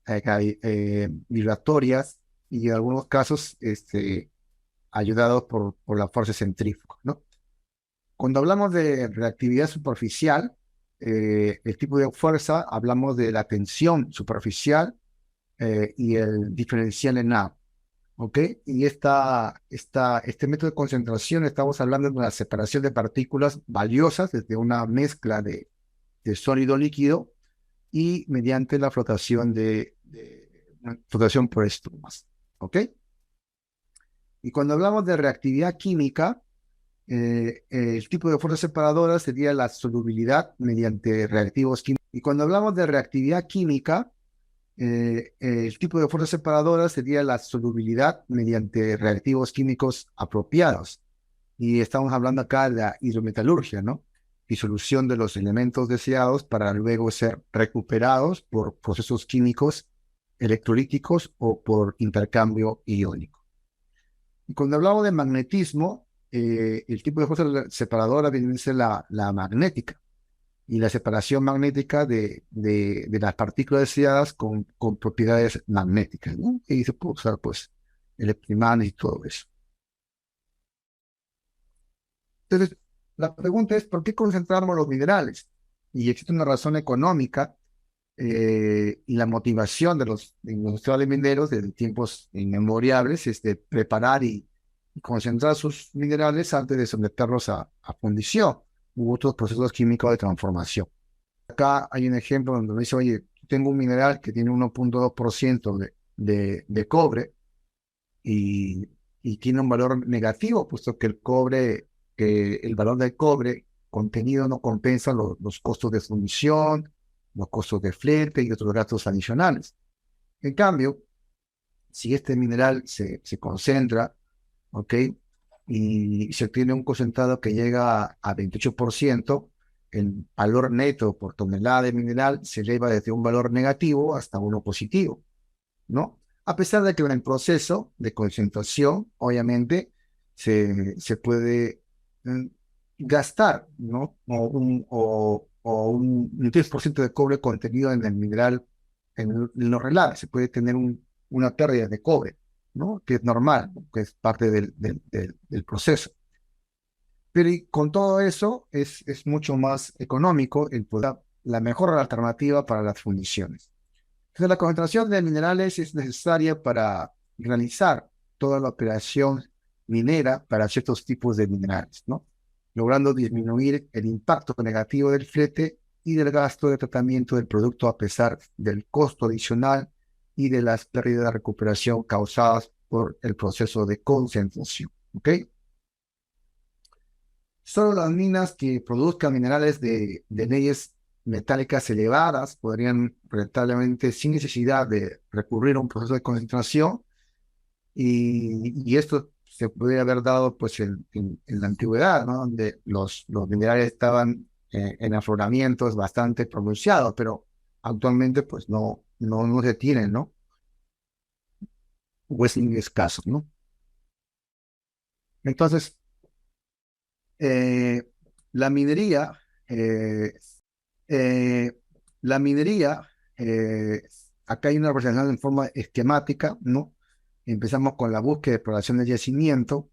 vibratorias y en algunos casos ayudados por la fuerza centrífuga, ¿no? Cuando hablamos de reactividad superficial, el tipo de fuerza, hablamos de la tensión superficial y el diferencial en A, ¿ok? Y este método de concentración, estamos hablando de la separación de partículas valiosas desde una mezcla de sólido líquido y mediante la flotación flotación por espumas, ¿ok? Y cuando hablamos de reactividad química, el tipo de fuerza separadora sería la solubilidad mediante reactivos químicos. Y cuando hablamos de reactividad química, el tipo de fuerza separadora sería la solubilidad mediante reactivos químicos apropiados. Y estamos hablando acá de la hidrometalurgia, ¿no? Disolución de los elementos deseados para luego ser recuperados por procesos químicos electrolíticos o por intercambio iónico. Y cuando hablamos de magnetismo, el tipo de fuerza separadora viene a ser la magnética y la separación magnética de las partículas deseadas con propiedades magnéticas, ¿no? Y se puede usar, pues, electroimanes y todo eso. Entonces, la pregunta es, ¿por qué concentramos los minerales? Y existe una razón económica y la motivación de los industriales mineros desde tiempos inmemorables es de preparar y concentrar sus minerales antes de someterlos a fundición u otros procesos químicos de transformación. Acá hay un ejemplo donde me dice, oye, tengo un mineral que tiene 1,2% de cobre y tiene un valor negativo, puesto que el valor del cobre contenido no compensa los costos de fundición, los costos de flete y otros gastos adicionales. En cambio, si este mineral se concentra, ¿ok? y se obtiene un concentrado que llega a 28%, el valor neto por tonelada de mineral se eleva desde un valor negativo hasta uno positivo, ¿no? A pesar de que en el proceso de concentración, obviamente, se puede mm, gastar, ¿no? Un 10% de cobre contenido en el mineral, en los relaves. Se puede tener una pérdida de cobre, ¿no? Que es normal, que es parte del proceso. Pero con todo eso es mucho más económico el poder, la mejor alternativa para las fundiciones. Entonces, la concentración de minerales es necesaria para realizar toda la operación minera para ciertos tipos de minerales, ¿no? Logrando disminuir el impacto negativo del flete y del gasto de tratamiento del producto a pesar del costo adicional y de las pérdidas de recuperación causadas por el proceso de concentración, ¿ok? Solo las minas que produzcan minerales de leyes metálicas elevadas podrían rentablemente, sin necesidad de recurrir a un proceso de concentración, y esto se puede haber dado pues en la antigüedad, ¿no? Donde los minerales estaban en afloramientos bastante pronunciados, pero actualmente pues no se tienen, ¿no? O es muy escaso, ¿no? Entonces, eh, la minería eh, Eh, la minería, eh, acá hay una representación en forma esquemática, ¿no? Empezamos con la búsqueda y exploración del yacimiento,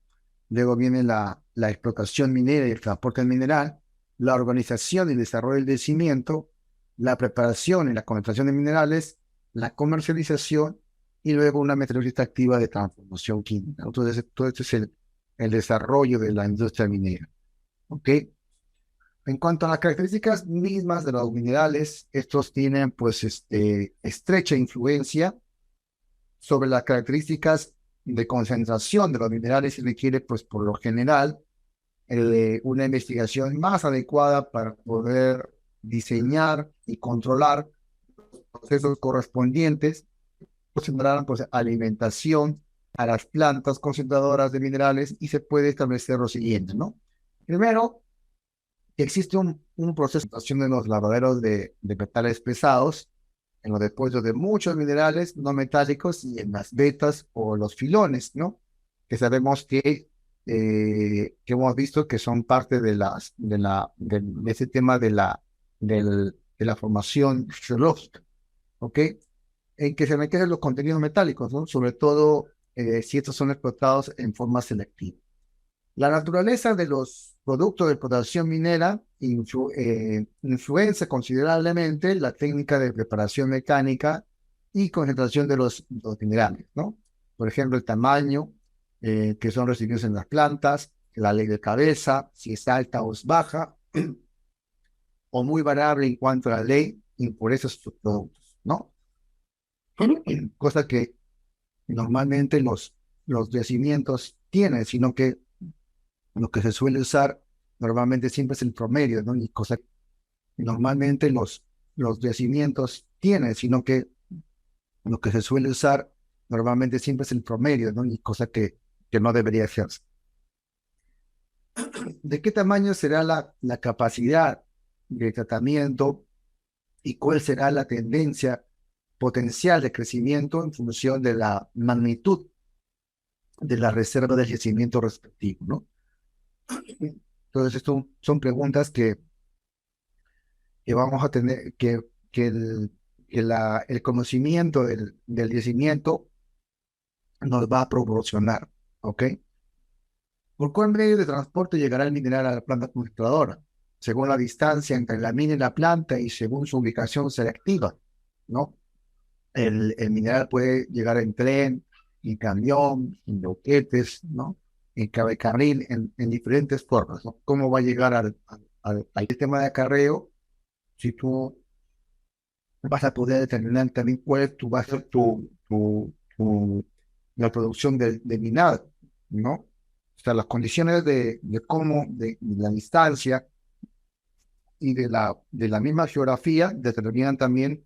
luego viene la explotación minera y el transporte del mineral, la organización y desarrollo del yacimiento, la preparación y la concentración de minerales, la comercialización y luego una metalurgia activa de transformación química. Entonces, todo esto es el desarrollo de la industria minera, ¿ok? En cuanto a las características mismas de los minerales, estos tienen pues estrecha influencia sobre las características de concentración de los minerales y requiere pues por lo general una investigación más adecuada para poder diseñar y controlar los procesos correspondientes, considerar pues alimentación a las plantas concentradoras de minerales y se puede establecer lo siguiente, ¿no? Primero, existe un proceso de extracción de los lavaderos de metales pesados, en los depósitos de muchos minerales no metálicos y en las vetas o los filones, ¿no? Que sabemos que hemos visto que son parte de ese tema de la formación geológica, ¿ok? En que se requieren los contenidos metálicos, ¿no? Sobre todo si estos son explotados en forma selectiva. La naturaleza de los productos de explotación minera influencia considerablemente la técnica de preparación mecánica y concentración de los minerales, ¿no? Por ejemplo, el tamaño que son recibidos en las plantas, la ley de cabeza, si es alta o es baja, o muy variable en cuanto a la ley impurezas de sus productos, ¿no? Cosa que normalmente los yacimientos tienen, sino que lo que se suele usar normalmente siempre es el promedio, ¿no? Y cosa que normalmente los yacimientos tienen, sino que lo que se suele usar normalmente siempre es el promedio, ¿no? Y cosa que no debería hacerse. ¿De qué tamaño será la capacidad de tratamiento y cuál será la tendencia potencial de crecimiento en función de la magnitud de la reserva del yacimiento respectivo, ¿no? Entonces, esto son preguntas que vamos a tener, el conocimiento del yacimiento nos va a proporcionar, ¿ok? ¿Por cuál medio de transporte llegará el mineral a la planta concentradora? Según la distancia entre la mina y la planta y según su ubicación selectiva, ¿no? El mineral puede llegar en tren, en camión, en boquetes, ¿no? En carril, en diferentes formas, ¿no? ¿Cómo va a llegar al sistema de acarreo? Si tú vas a poder determinar también cuál va a ser la producción de minado, ¿no? O sea, las condiciones de cómo, de la distancia y de la misma geografía determinan también,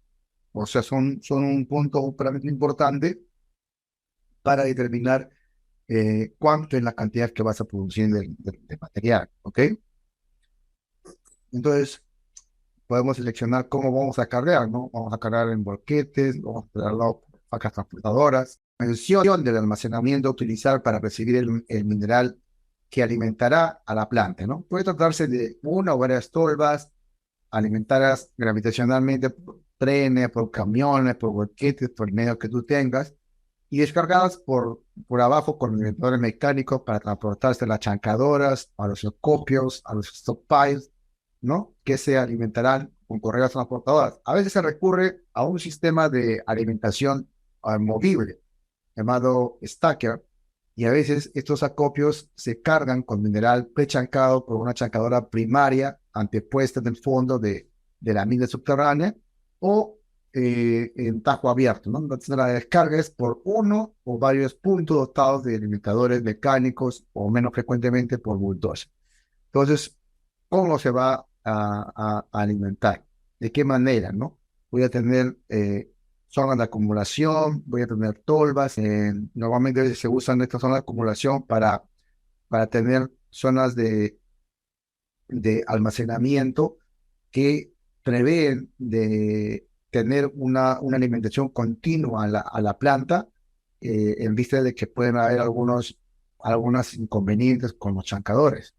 o sea, son un punto, un parámetro importante para determinar cuánto es la cantidad que vas a producir de material, ¿ok? Entonces, podemos seleccionar cómo vamos a cargar, ¿no? Vamos a cargar en bolquetes, vamos a cargarlo en vacas transportadoras. Mención del almacenamiento a utilizar para recibir el mineral que alimentará a la planta, ¿no? Puede tratarse de una o varias tolvas alimentadas gravitacionalmente por trenes, por camiones, por bolquetes, por el medio que tú tengas, y descargadas por abajo con alimentadores mecánicos para transportarse a las chancadoras, a los acopios, a los stockpiles, ¿no? Que se alimentarán con correas transportadoras. A veces se recurre a un sistema de alimentación movible llamado stacker, y a veces estos acopios se cargan con mineral prechancado por una chancadora primaria antepuesta en el fondo de la mina subterránea o en tajo abierto, ¿no? Entonces la descarga es por uno o varios puntos dotados de alimentadores mecánicos o menos frecuentemente por bulldozer. Entonces, ¿cómo se va a alimentar? ¿De qué manera, no? Voy a tener zonas de acumulación, voy a tener tolvas. Normalmente se usan estas zonas de acumulación para tener zonas de almacenamiento que prevén de tener una alimentación continua a la planta, en vista de que pueden haber algunos inconvenientes con los chancadores.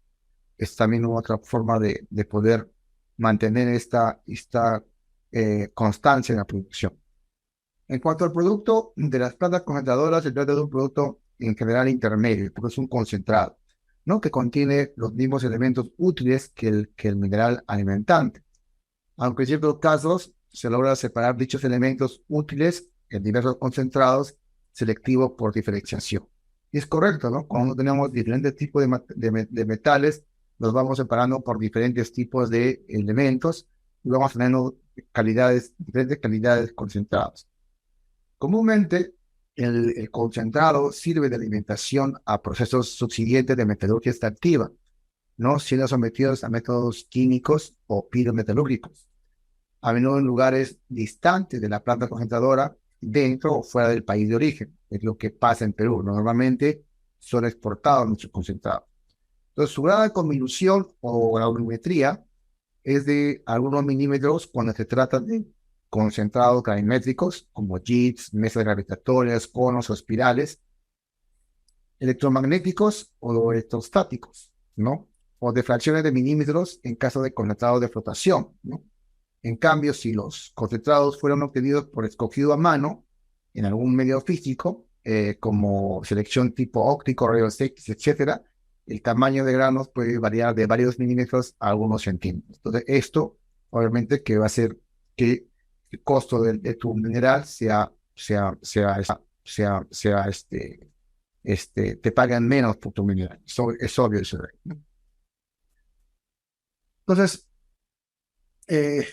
Es también otra forma de poder mantener esta constancia en la producción. En cuanto al producto de las plantas concentradoras, se trata de un producto en general intermedio, porque es un concentrado, ¿no? Que contiene los mismos elementos útiles que el mineral alimentante. Aunque en ciertos casos se logra separar dichos elementos útiles en diversos concentrados selectivos por diferenciación. Y es correcto, ¿no? Cuando tenemos diferentes tipos de metales, los vamos separando por diferentes tipos de elementos y vamos teniendo diferentes calidades concentrados. Comúnmente, el concentrado sirve de alimentación a procesos subsiguientes de metalurgia extractiva, no siendo sometidos a métodos químicos o pirometalúrgicos, a menudo en lugares distantes de la planta concentradora, dentro o fuera del país de origen. Es lo que pasa en Perú. Normalmente son exportados nuestros concentrados. Entonces, su grado de conminución o granulometría es de algunos milímetros cuando se trata de concentrados gravimétricos, como JITs, mesas gravitatorias, conos o espirales, electromagnéticos o electrostáticos, ¿no? O de fracciones de milímetros en caso de concentrados de flotación, ¿no? En cambio, si los concentrados fueron obtenidos por escogido a mano en algún medio físico, como selección tipo óptico, rayos X, etcétera, el tamaño de granos puede variar de varios milímetros a algunos centímetros. Entonces, esto obviamente que va a hacer que el costo de tu mineral te pagan menos por tu mineral. Es obvio eso, ¿no? Entonces,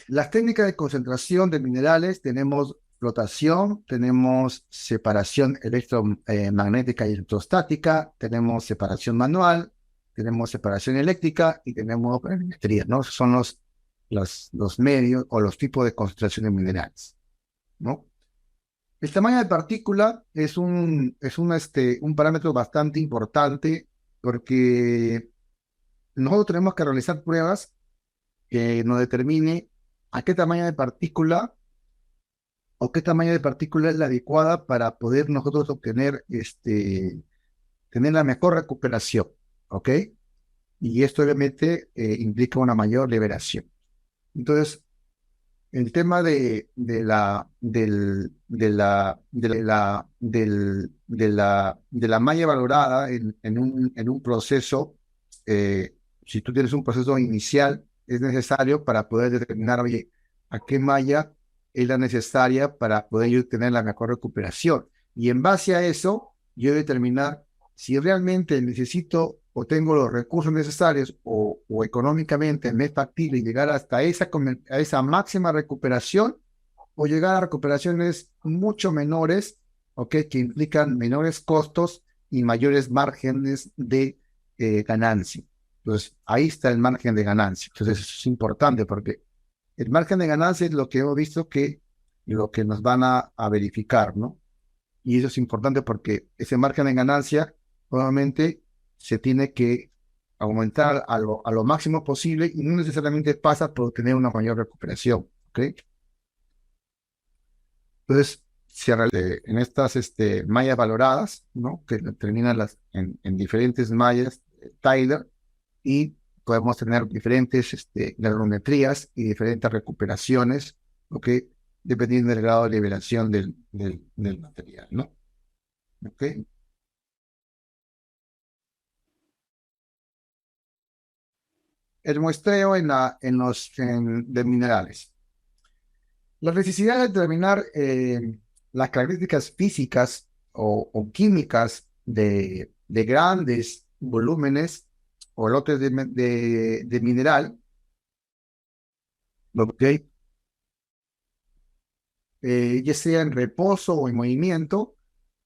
las técnicas de concentración de minerales, tenemos flotación, tenemos separación electromagnética y electrostática, tenemos separación manual, tenemos separación eléctrica y tenemos gravimetría, ¿no? Son los medios o los tipos de concentración de minerales, ¿no? El tamaño de partícula es un parámetro bastante importante porque nosotros tenemos que realizar pruebas que nos determine a qué tamaño de partícula o qué tamaño de partícula es la adecuada para poder nosotros obtener, tener la mejor recuperación, ¿ok? Y esto obviamente implica una mayor liberación. Entonces, el tema de la malla valorada en un proceso, si tú tienes un proceso inicial, es necesario para poder determinar, oye, a qué malla es la necesaria para poder yo tener la mejor recuperación. Y en base a eso, yo determinar si realmente necesito o tengo los recursos necesarios o económicamente me es factible llegar hasta a esa máxima recuperación o llegar a recuperaciones mucho menores, ¿ok? Que implican menores costos y mayores márgenes de ganancia. Entonces, ahí está el margen de ganancia. Entonces, eso es importante porque el margen de ganancia es lo que hemos visto que lo que nos van a verificar, ¿no? Y eso es importante porque ese margen de ganancia nuevamente se tiene que aumentar a lo máximo posible y no necesariamente pasa por tener una mayor recuperación, ¿ok? Entonces, en estas mallas valoradas, ¿no? Que terminan en diferentes mallas Tyler y podemos tener diferentes granulometrías y diferentes recuperaciones, ¿ok? Dependiendo del grado de liberación del material, ¿no? ¿Ok? El muestreo de minerales. La necesidad de determinar las características físicas o químicas de grandes volúmenes o lotes de mineral, ¿ok? Ya sea en reposo o en movimiento,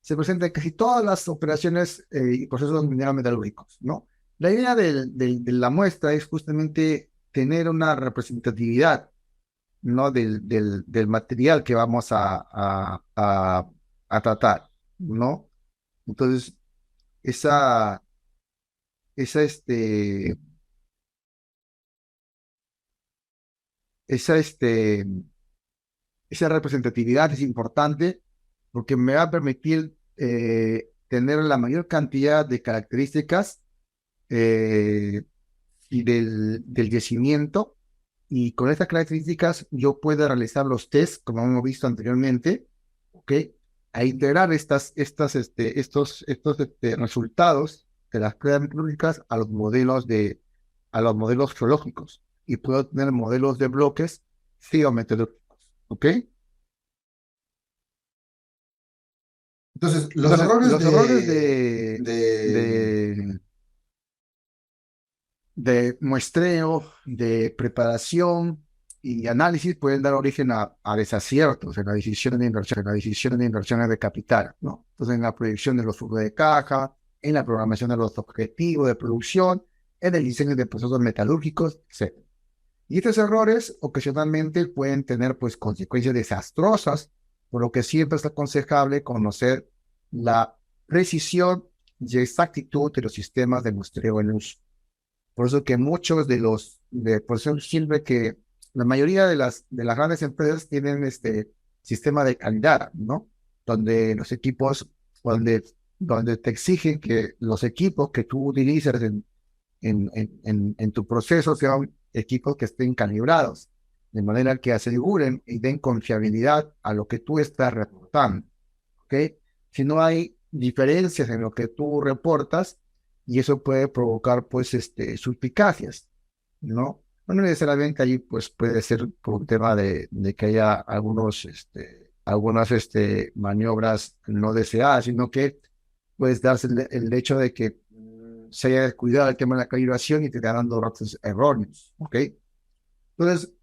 se presenta en casi todas las operaciones y procesos mineral-metalúrgicos, ¿no? La idea de la muestra es justamente tener una representatividad, ¿no? Del material que vamos a tratar, ¿no? Entonces, esa, esa, este, esa, este, esa representatividad es importante porque me va a permitir tener la mayor cantidad de características eh, y del yacimiento, y con estas características yo puedo realizar los tests, como hemos visto anteriormente, ¿ok? A integrar estos resultados de las pruebas meteorológicas a los modelos geológicos, y puedo tener modelos de bloques geometeorológicos, ¿ok? Entonces, los Entonces, errores los errores de de muestreo, de preparación y análisis pueden dar origen a desaciertos en la decisión de inversión, en la decisión de inversiones de capital, ¿no? Entonces, en la proyección de los flujos de caja, en la programación de los objetivos de producción, en el diseño de procesos metalúrgicos, etc. Y estos errores ocasionalmente pueden tener pues consecuencias desastrosas, por lo que siempre es aconsejable conocer la precisión y exactitud de los sistemas de muestreo en uso. Por eso que muchos por eso siempre que la mayoría de las grandes empresas tienen este sistema de calidad, ¿no? Donde los equipos, donde, donde te exigen que los equipos que tú utilizas en tu proceso sean equipos que estén calibrados, de manera que aseguren y den confiabilidad a lo que tú estás reportando, ¿ok? Si no hay diferencias en lo que tú reportas, y eso puede provocar, pues, suspicacias, ¿no? No necesariamente allí, pues, puede ser por un tema de que haya algunas, maniobras no deseadas, sino que puede darse el hecho de que se haya descuidado el tema de la calibración y te están dando datos erróneos, ¿ok? Entonces,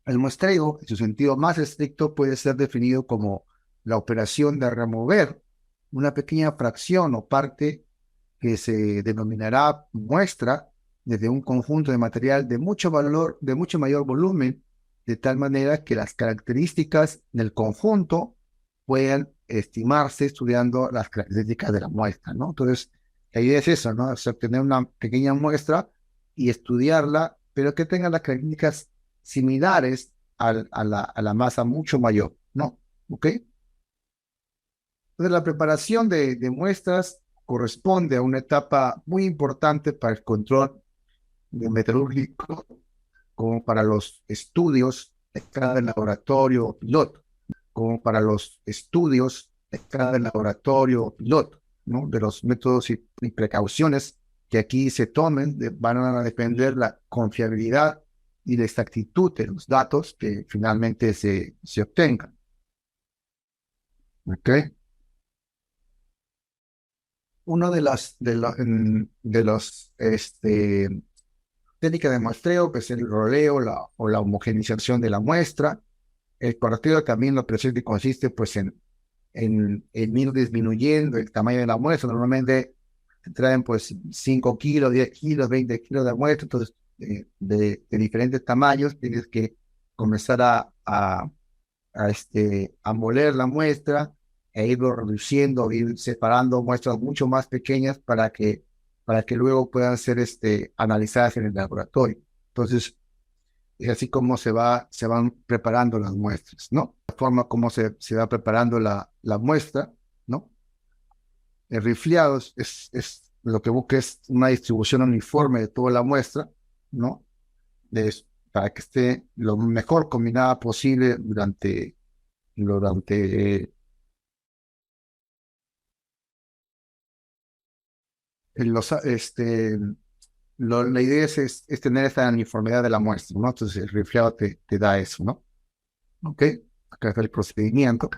el muestreo, en su sentido más estricto, puede ser definido como la operación de remover una pequeña fracción o parte que se denominará muestra desde un conjunto de material de mucho valor, de mucho mayor volumen, de tal manera que las características del conjunto puedan estimarse estudiando las características de la muestra, ¿no? Entonces, la idea es eso, ¿no? Es obtener una pequeña muestra y estudiarla, pero que tenga las características similares a la masa mucho mayor, ¿no? ¿Ok? Entonces, la preparación de muestras corresponde a una etapa muy importante para el control metalúrgico, como para los estudios de cada laboratorio piloto, como para los estudios de cada laboratorio piloto, ¿no? De los métodos y precauciones que aquí se tomen van a depender la confiabilidad y la exactitud de los datos que finalmente se obtengan. ¿Ok? Uno de los técnicas de muestreo, que es el roleo o la homogenización de la muestra. El partido también lo presente consiste pues en ir disminuyendo el tamaño de la muestra. Normalmente traen pues 5 kilos, 10 kilos, 20 kilos de muestra, entonces de diferentes tamaños tienes que comenzar a moler la muestra e irlo reduciendo, ir separando muestras mucho más pequeñas para que luego puedan ser analizadas en el laboratorio. Entonces, es así como se van preparando las muestras, ¿no? La forma como se va preparando la muestra, ¿no? El rifleado es lo que busca es una distribución uniforme de toda la muestra, ¿no? Para que esté lo mejor combinada posible durante los, la idea es tener esta uniformidad de la muestra, ¿no? Entonces el rifleado te da eso, ¿no? ¿Ok? Acá está el procedimiento.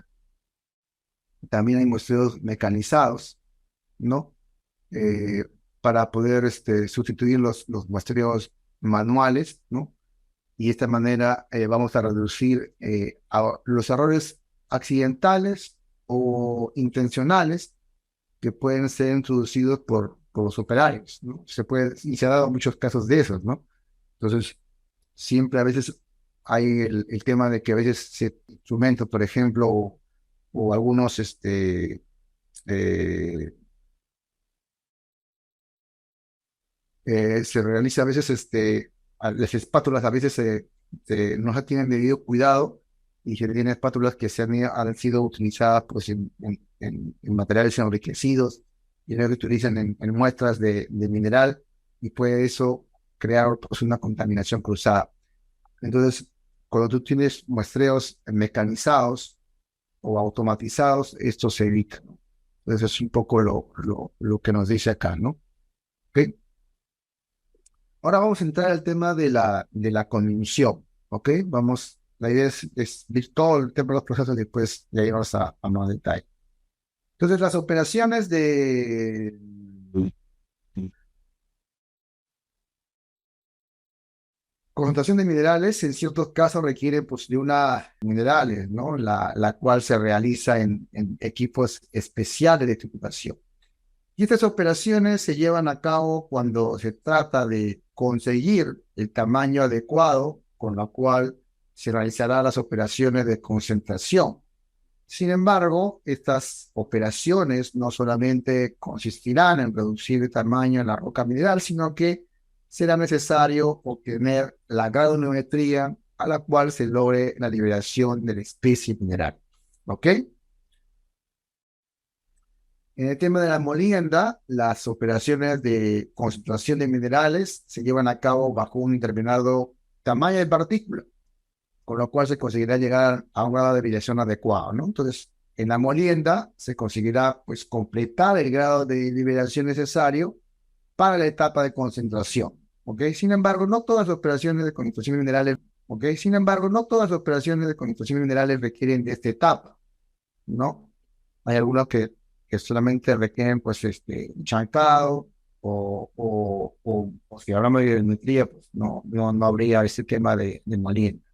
También hay muestreos mecanizados, ¿no? Eh, para poder sustituir los muestreos manuales, ¿no? Y de esta manera vamos a reducir los errores accidentales o intencionales que pueden ser introducidos por los operarios, ¿no? Y se ha dado muchos casos de esos, ¿no? Entonces, siempre a veces hay el tema de que a veces instrumentos, por ejemplo, o algunos, eh, se realiza a veces, las espátulas a veces no se tienen debido cuidado y se tienen espátulas que han sido utilizadas pues, en materiales enriquecidos y no se utilizan en muestras de mineral y puede eso crear pues, una contaminación cruzada. Entonces, cuando tú tienes muestreos mecanizados o automatizados, esto se evita, ¿no? Entonces es un poco lo que nos dice acá, ¿no? ¿Ok? Ahora vamos a entrar al tema de la convicción, ¿ok? La idea es ver todo el tema de los procesos y después ya irnos a más detalle. Entonces, las operaciones de concentración de minerales en ciertos casos requieren pues, de una minerales, ¿no? La cual se realiza en equipos especiales de tripulación. Y estas operaciones se llevan a cabo cuando se trata de conseguir el tamaño adecuado con lo cual se realizarán las operaciones de concentración. Sin embargo, estas operaciones no solamente consistirán en reducir el tamaño de la roca mineral, sino que será necesario obtener la granulometría a la cual se logre la liberación de la especie mineral. ¿Ok? En el tema de la molienda, las operaciones de concentración de minerales se llevan a cabo bajo un determinado tamaño de partícula, con lo cual se conseguirá llegar a un grado de liberación adecuado, ¿no? Entonces, en la molienda se conseguirá, pues, completar el grado de liberación necesario para la etapa de concentración, ¿ok? Sin embargo, no todas las operaciones de concentración de minerales, ¿ok? Sin embargo, no todas las operaciones de concentración de minerales requieren de esta etapa, ¿no? Hay algunos que solamente requieren, pues, un chancado o si hablamos de biometría, pues, no habría ese tema de molienda.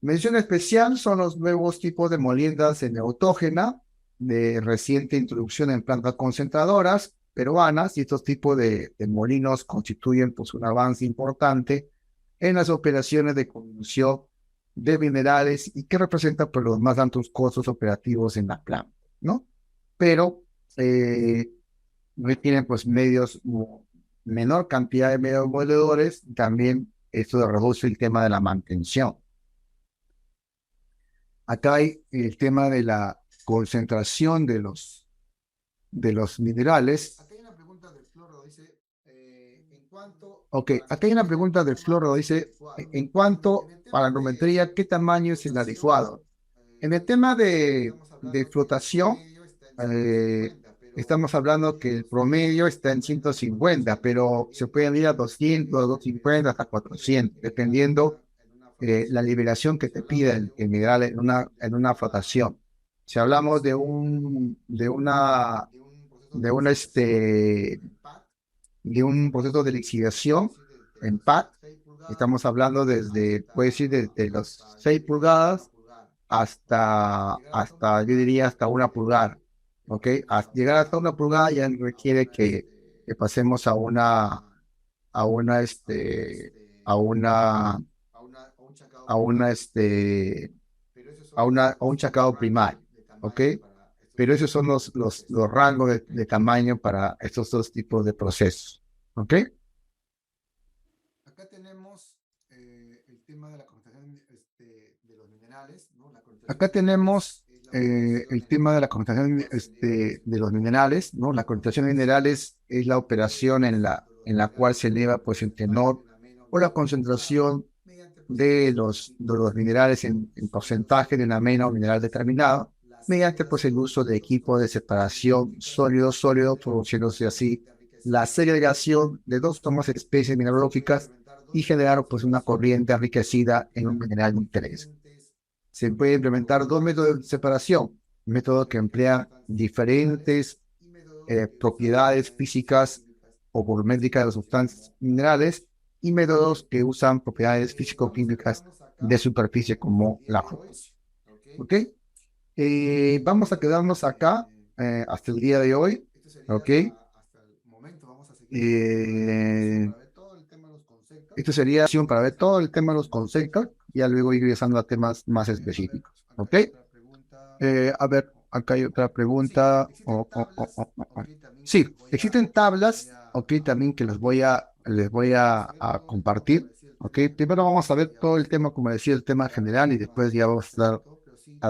Mención especial son los nuevos tipos de moliendas semiautógena de reciente introducción en plantas concentradoras peruanas y estos tipos de molinos constituyen pues, un avance importante en las operaciones de conducción de minerales y que representan pues, los más altos costos operativos en la planta, ¿no? Pero requieren pues medios, menor cantidad de medios moledores, también esto reduce el tema de la mantención. Acá hay el tema de la concentración de los minerales. Acá hay una pregunta del Floro, dice, en cuanto... Ok, acá hay una pregunta del Floro, dice, en cuanto a la geometría, ¿qué tamaño es el adecuado? En el tema de flotación, eh, estamos hablando que el promedio está en 150, pero se pueden ir a 200, 250, hasta 400, dependiendo la liberación que te pide el mineral en una flotación. Si hablamos de un proceso de lixiviación en PAT, estamos hablando puede decir, desde los 6 pulgadas yo diría, hasta 1 pulgada. ¿Ok? Llegar hasta 1 pulgada ya requiere que pasemos a una, a una, a una, a un chacado primario, ¿ok? pero esos son los rangos de tamaño para estos dos tipos de procesos. ¿Ok? Acá tenemos el tema de la concentración de los minerales, ¿no? Acá tenemos el tema de la concentración de los minerales, ¿no? La concentración de minerales es la operación en la cual se eleva pues, el tenor o la concentración de los minerales en porcentaje de una ameno mineral determinado, mediante pues, el uso de equipos de separación sólido-sólido, produciéndose así la segregación de dos o más especies mineralógicas y generar pues, una corriente enriquecida en un mineral de interés. Se puede implementar dos métodos de separación, métodos que emplean diferentes propiedades físicas o volumétricas de las sustancias minerales y métodos que usan propiedades físico-químicas de superficie como la roca. ¿Ok? Vamos a quedarnos acá hasta el día de hoy. ¿Ok? Esto sería para ver todo el tema de los conceptos y ya luego ir ingresando a temas más específicos. ¿Ok? A ver, acá hay otra pregunta. Sí, existen tablas, ok, también que les voy a compartir. Ok, primero vamos a ver todo el tema, como decía, el tema general y después ya vamos a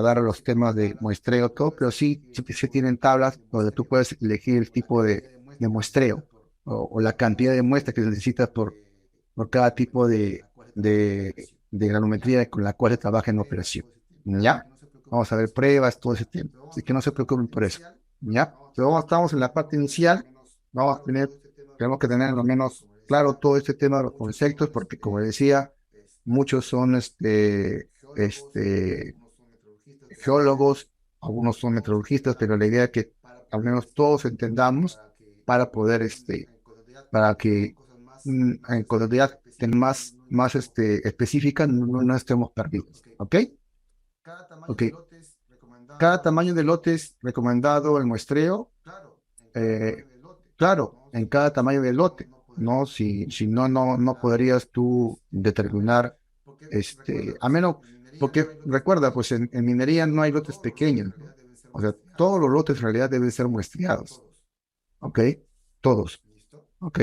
dar los temas de muestreo, todo, pero sí tienen tablas donde tú puedes elegir el tipo de muestreo o la cantidad de muestras que necesitas por cada tipo de granometría con la cual se trabaja en operación. ¿Ya? Vamos a ver pruebas, todo ese tiempo. Así que no se preocupen por eso. ¿Ya? Pero estamos en la parte inicial. Vamos a tenemos que tener al menos claro todo este tema de los conceptos, porque como decía, muchos son geólogos, algunos son metalurgistas, pero la idea es que al menos todos entendamos para poder, para que en cantidad más específica no estemos perdidos. ¿Ok? Ok. Cada tamaño de lotes recomendado el muestreo, eh, claro, en cada tamaño de lote, ¿no? Si no podrías tú determinar, a menos, porque recuerda, pues en minería no hay lotes pequeños, ¿no? O sea, todos los lotes en realidad deben ser muestreados, ¿ok? Todos, ¿ok?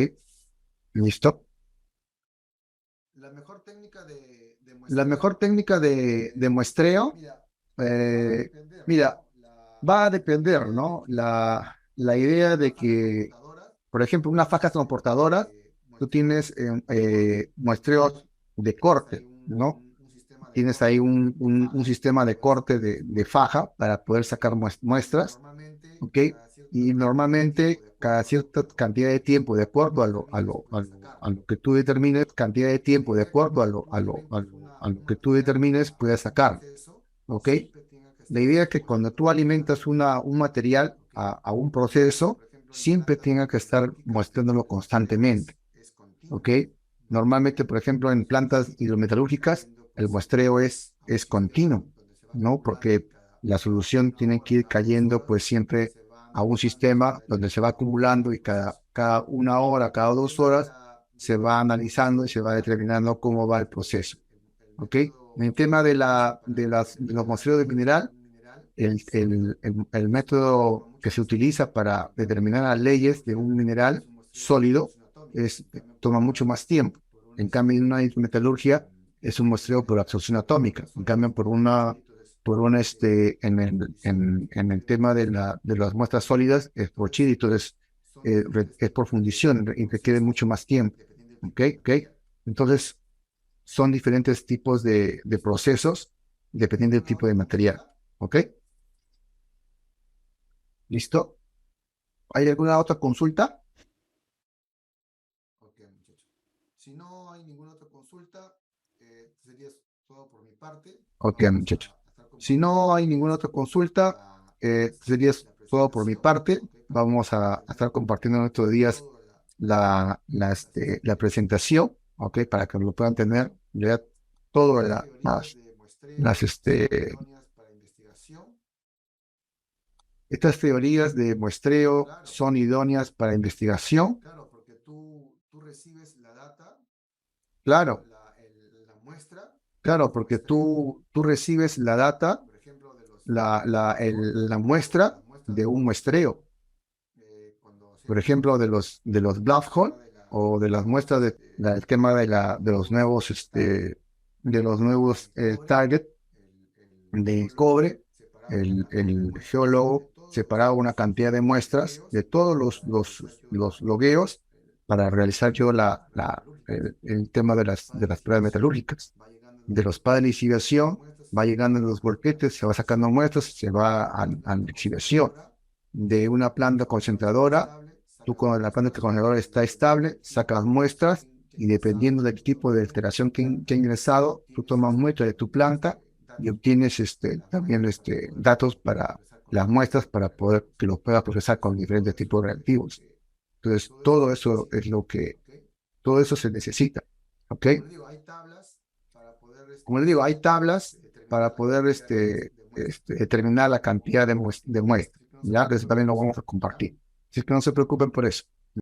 ¿Listo? La mejor técnica de muestreo, eh, mira, va a depender, ¿no? La idea de que, por ejemplo, una faja transportadora, tú tienes muestreos de corte, ¿no? Tienes ahí un sistema de corte de faja para poder sacar muestras, ¿ok? Y normalmente cada cierta cantidad de tiempo, de acuerdo a lo que tú determines, cantidad de tiempo, de acuerdo a lo que tú determines, puedes sacar, ¿ok? La idea es que cuando tú alimentas un material a un proceso, siempre tenga que estar mostrándolo constantemente, ¿ok? Normalmente, por ejemplo, en plantas hidrometalúrgicas, el muestreo es continuo, ¿no? Porque la solución tiene que ir cayendo, pues, siempre a un sistema donde se va acumulando y cada 1 hora, cada 2 horas, se va analizando y se va determinando cómo va el proceso, ¿ok? En el tema de los muestreos de mineral, el método que se utiliza para determinar las leyes de un mineral sólido toma mucho más tiempo. En cambio, en una metalurgia es un muestreo por absorción atómica. En cambio, en el tema de las muestras sólidas es por chiri, entonces es por fundición y requiere mucho más tiempo. ¿Ok? ¿Ok? Entonces, son diferentes tipos de procesos dependiendo del tipo de material. ¿Ok? ¿Listo? ¿Hay alguna otra consulta? Ok, muchachos. Si no hay ninguna otra consulta, sería todo por mi parte. Vamos a estar compartiendo en estos días la presentación, ok, para que lo puedan tener ya todas estas teorías de muestreo son idóneas para investigación. Claro, claro, porque tú recibes la data, la muestra, de un muestreo, por ejemplo, de los black hole o de las muestras del tema de los nuevos target de cobre. El geólogo separaba una cantidad de muestras de todos los logueos para realizar yo el tema de las pruebas metalúrgicas. De los pads de lixiviación, va llegando en los volquetes, se va sacando muestras, se va a lixiviación. De una planta concentradora, tú cuando la planta concentradora está estable, sacas muestras y dependiendo del tipo de alteración que ha ingresado, tú tomas muestras de tu planta y obtienes también datos para las muestras para poder que los puedas procesar con diferentes tipos de reactivos. Entonces, todo eso se necesita, ¿ok? Como le digo, hay tablas para poder determinar la cantidad de muestras, ¿ya? Eso también lo vamos a compartir. Así que no se preocupen por eso.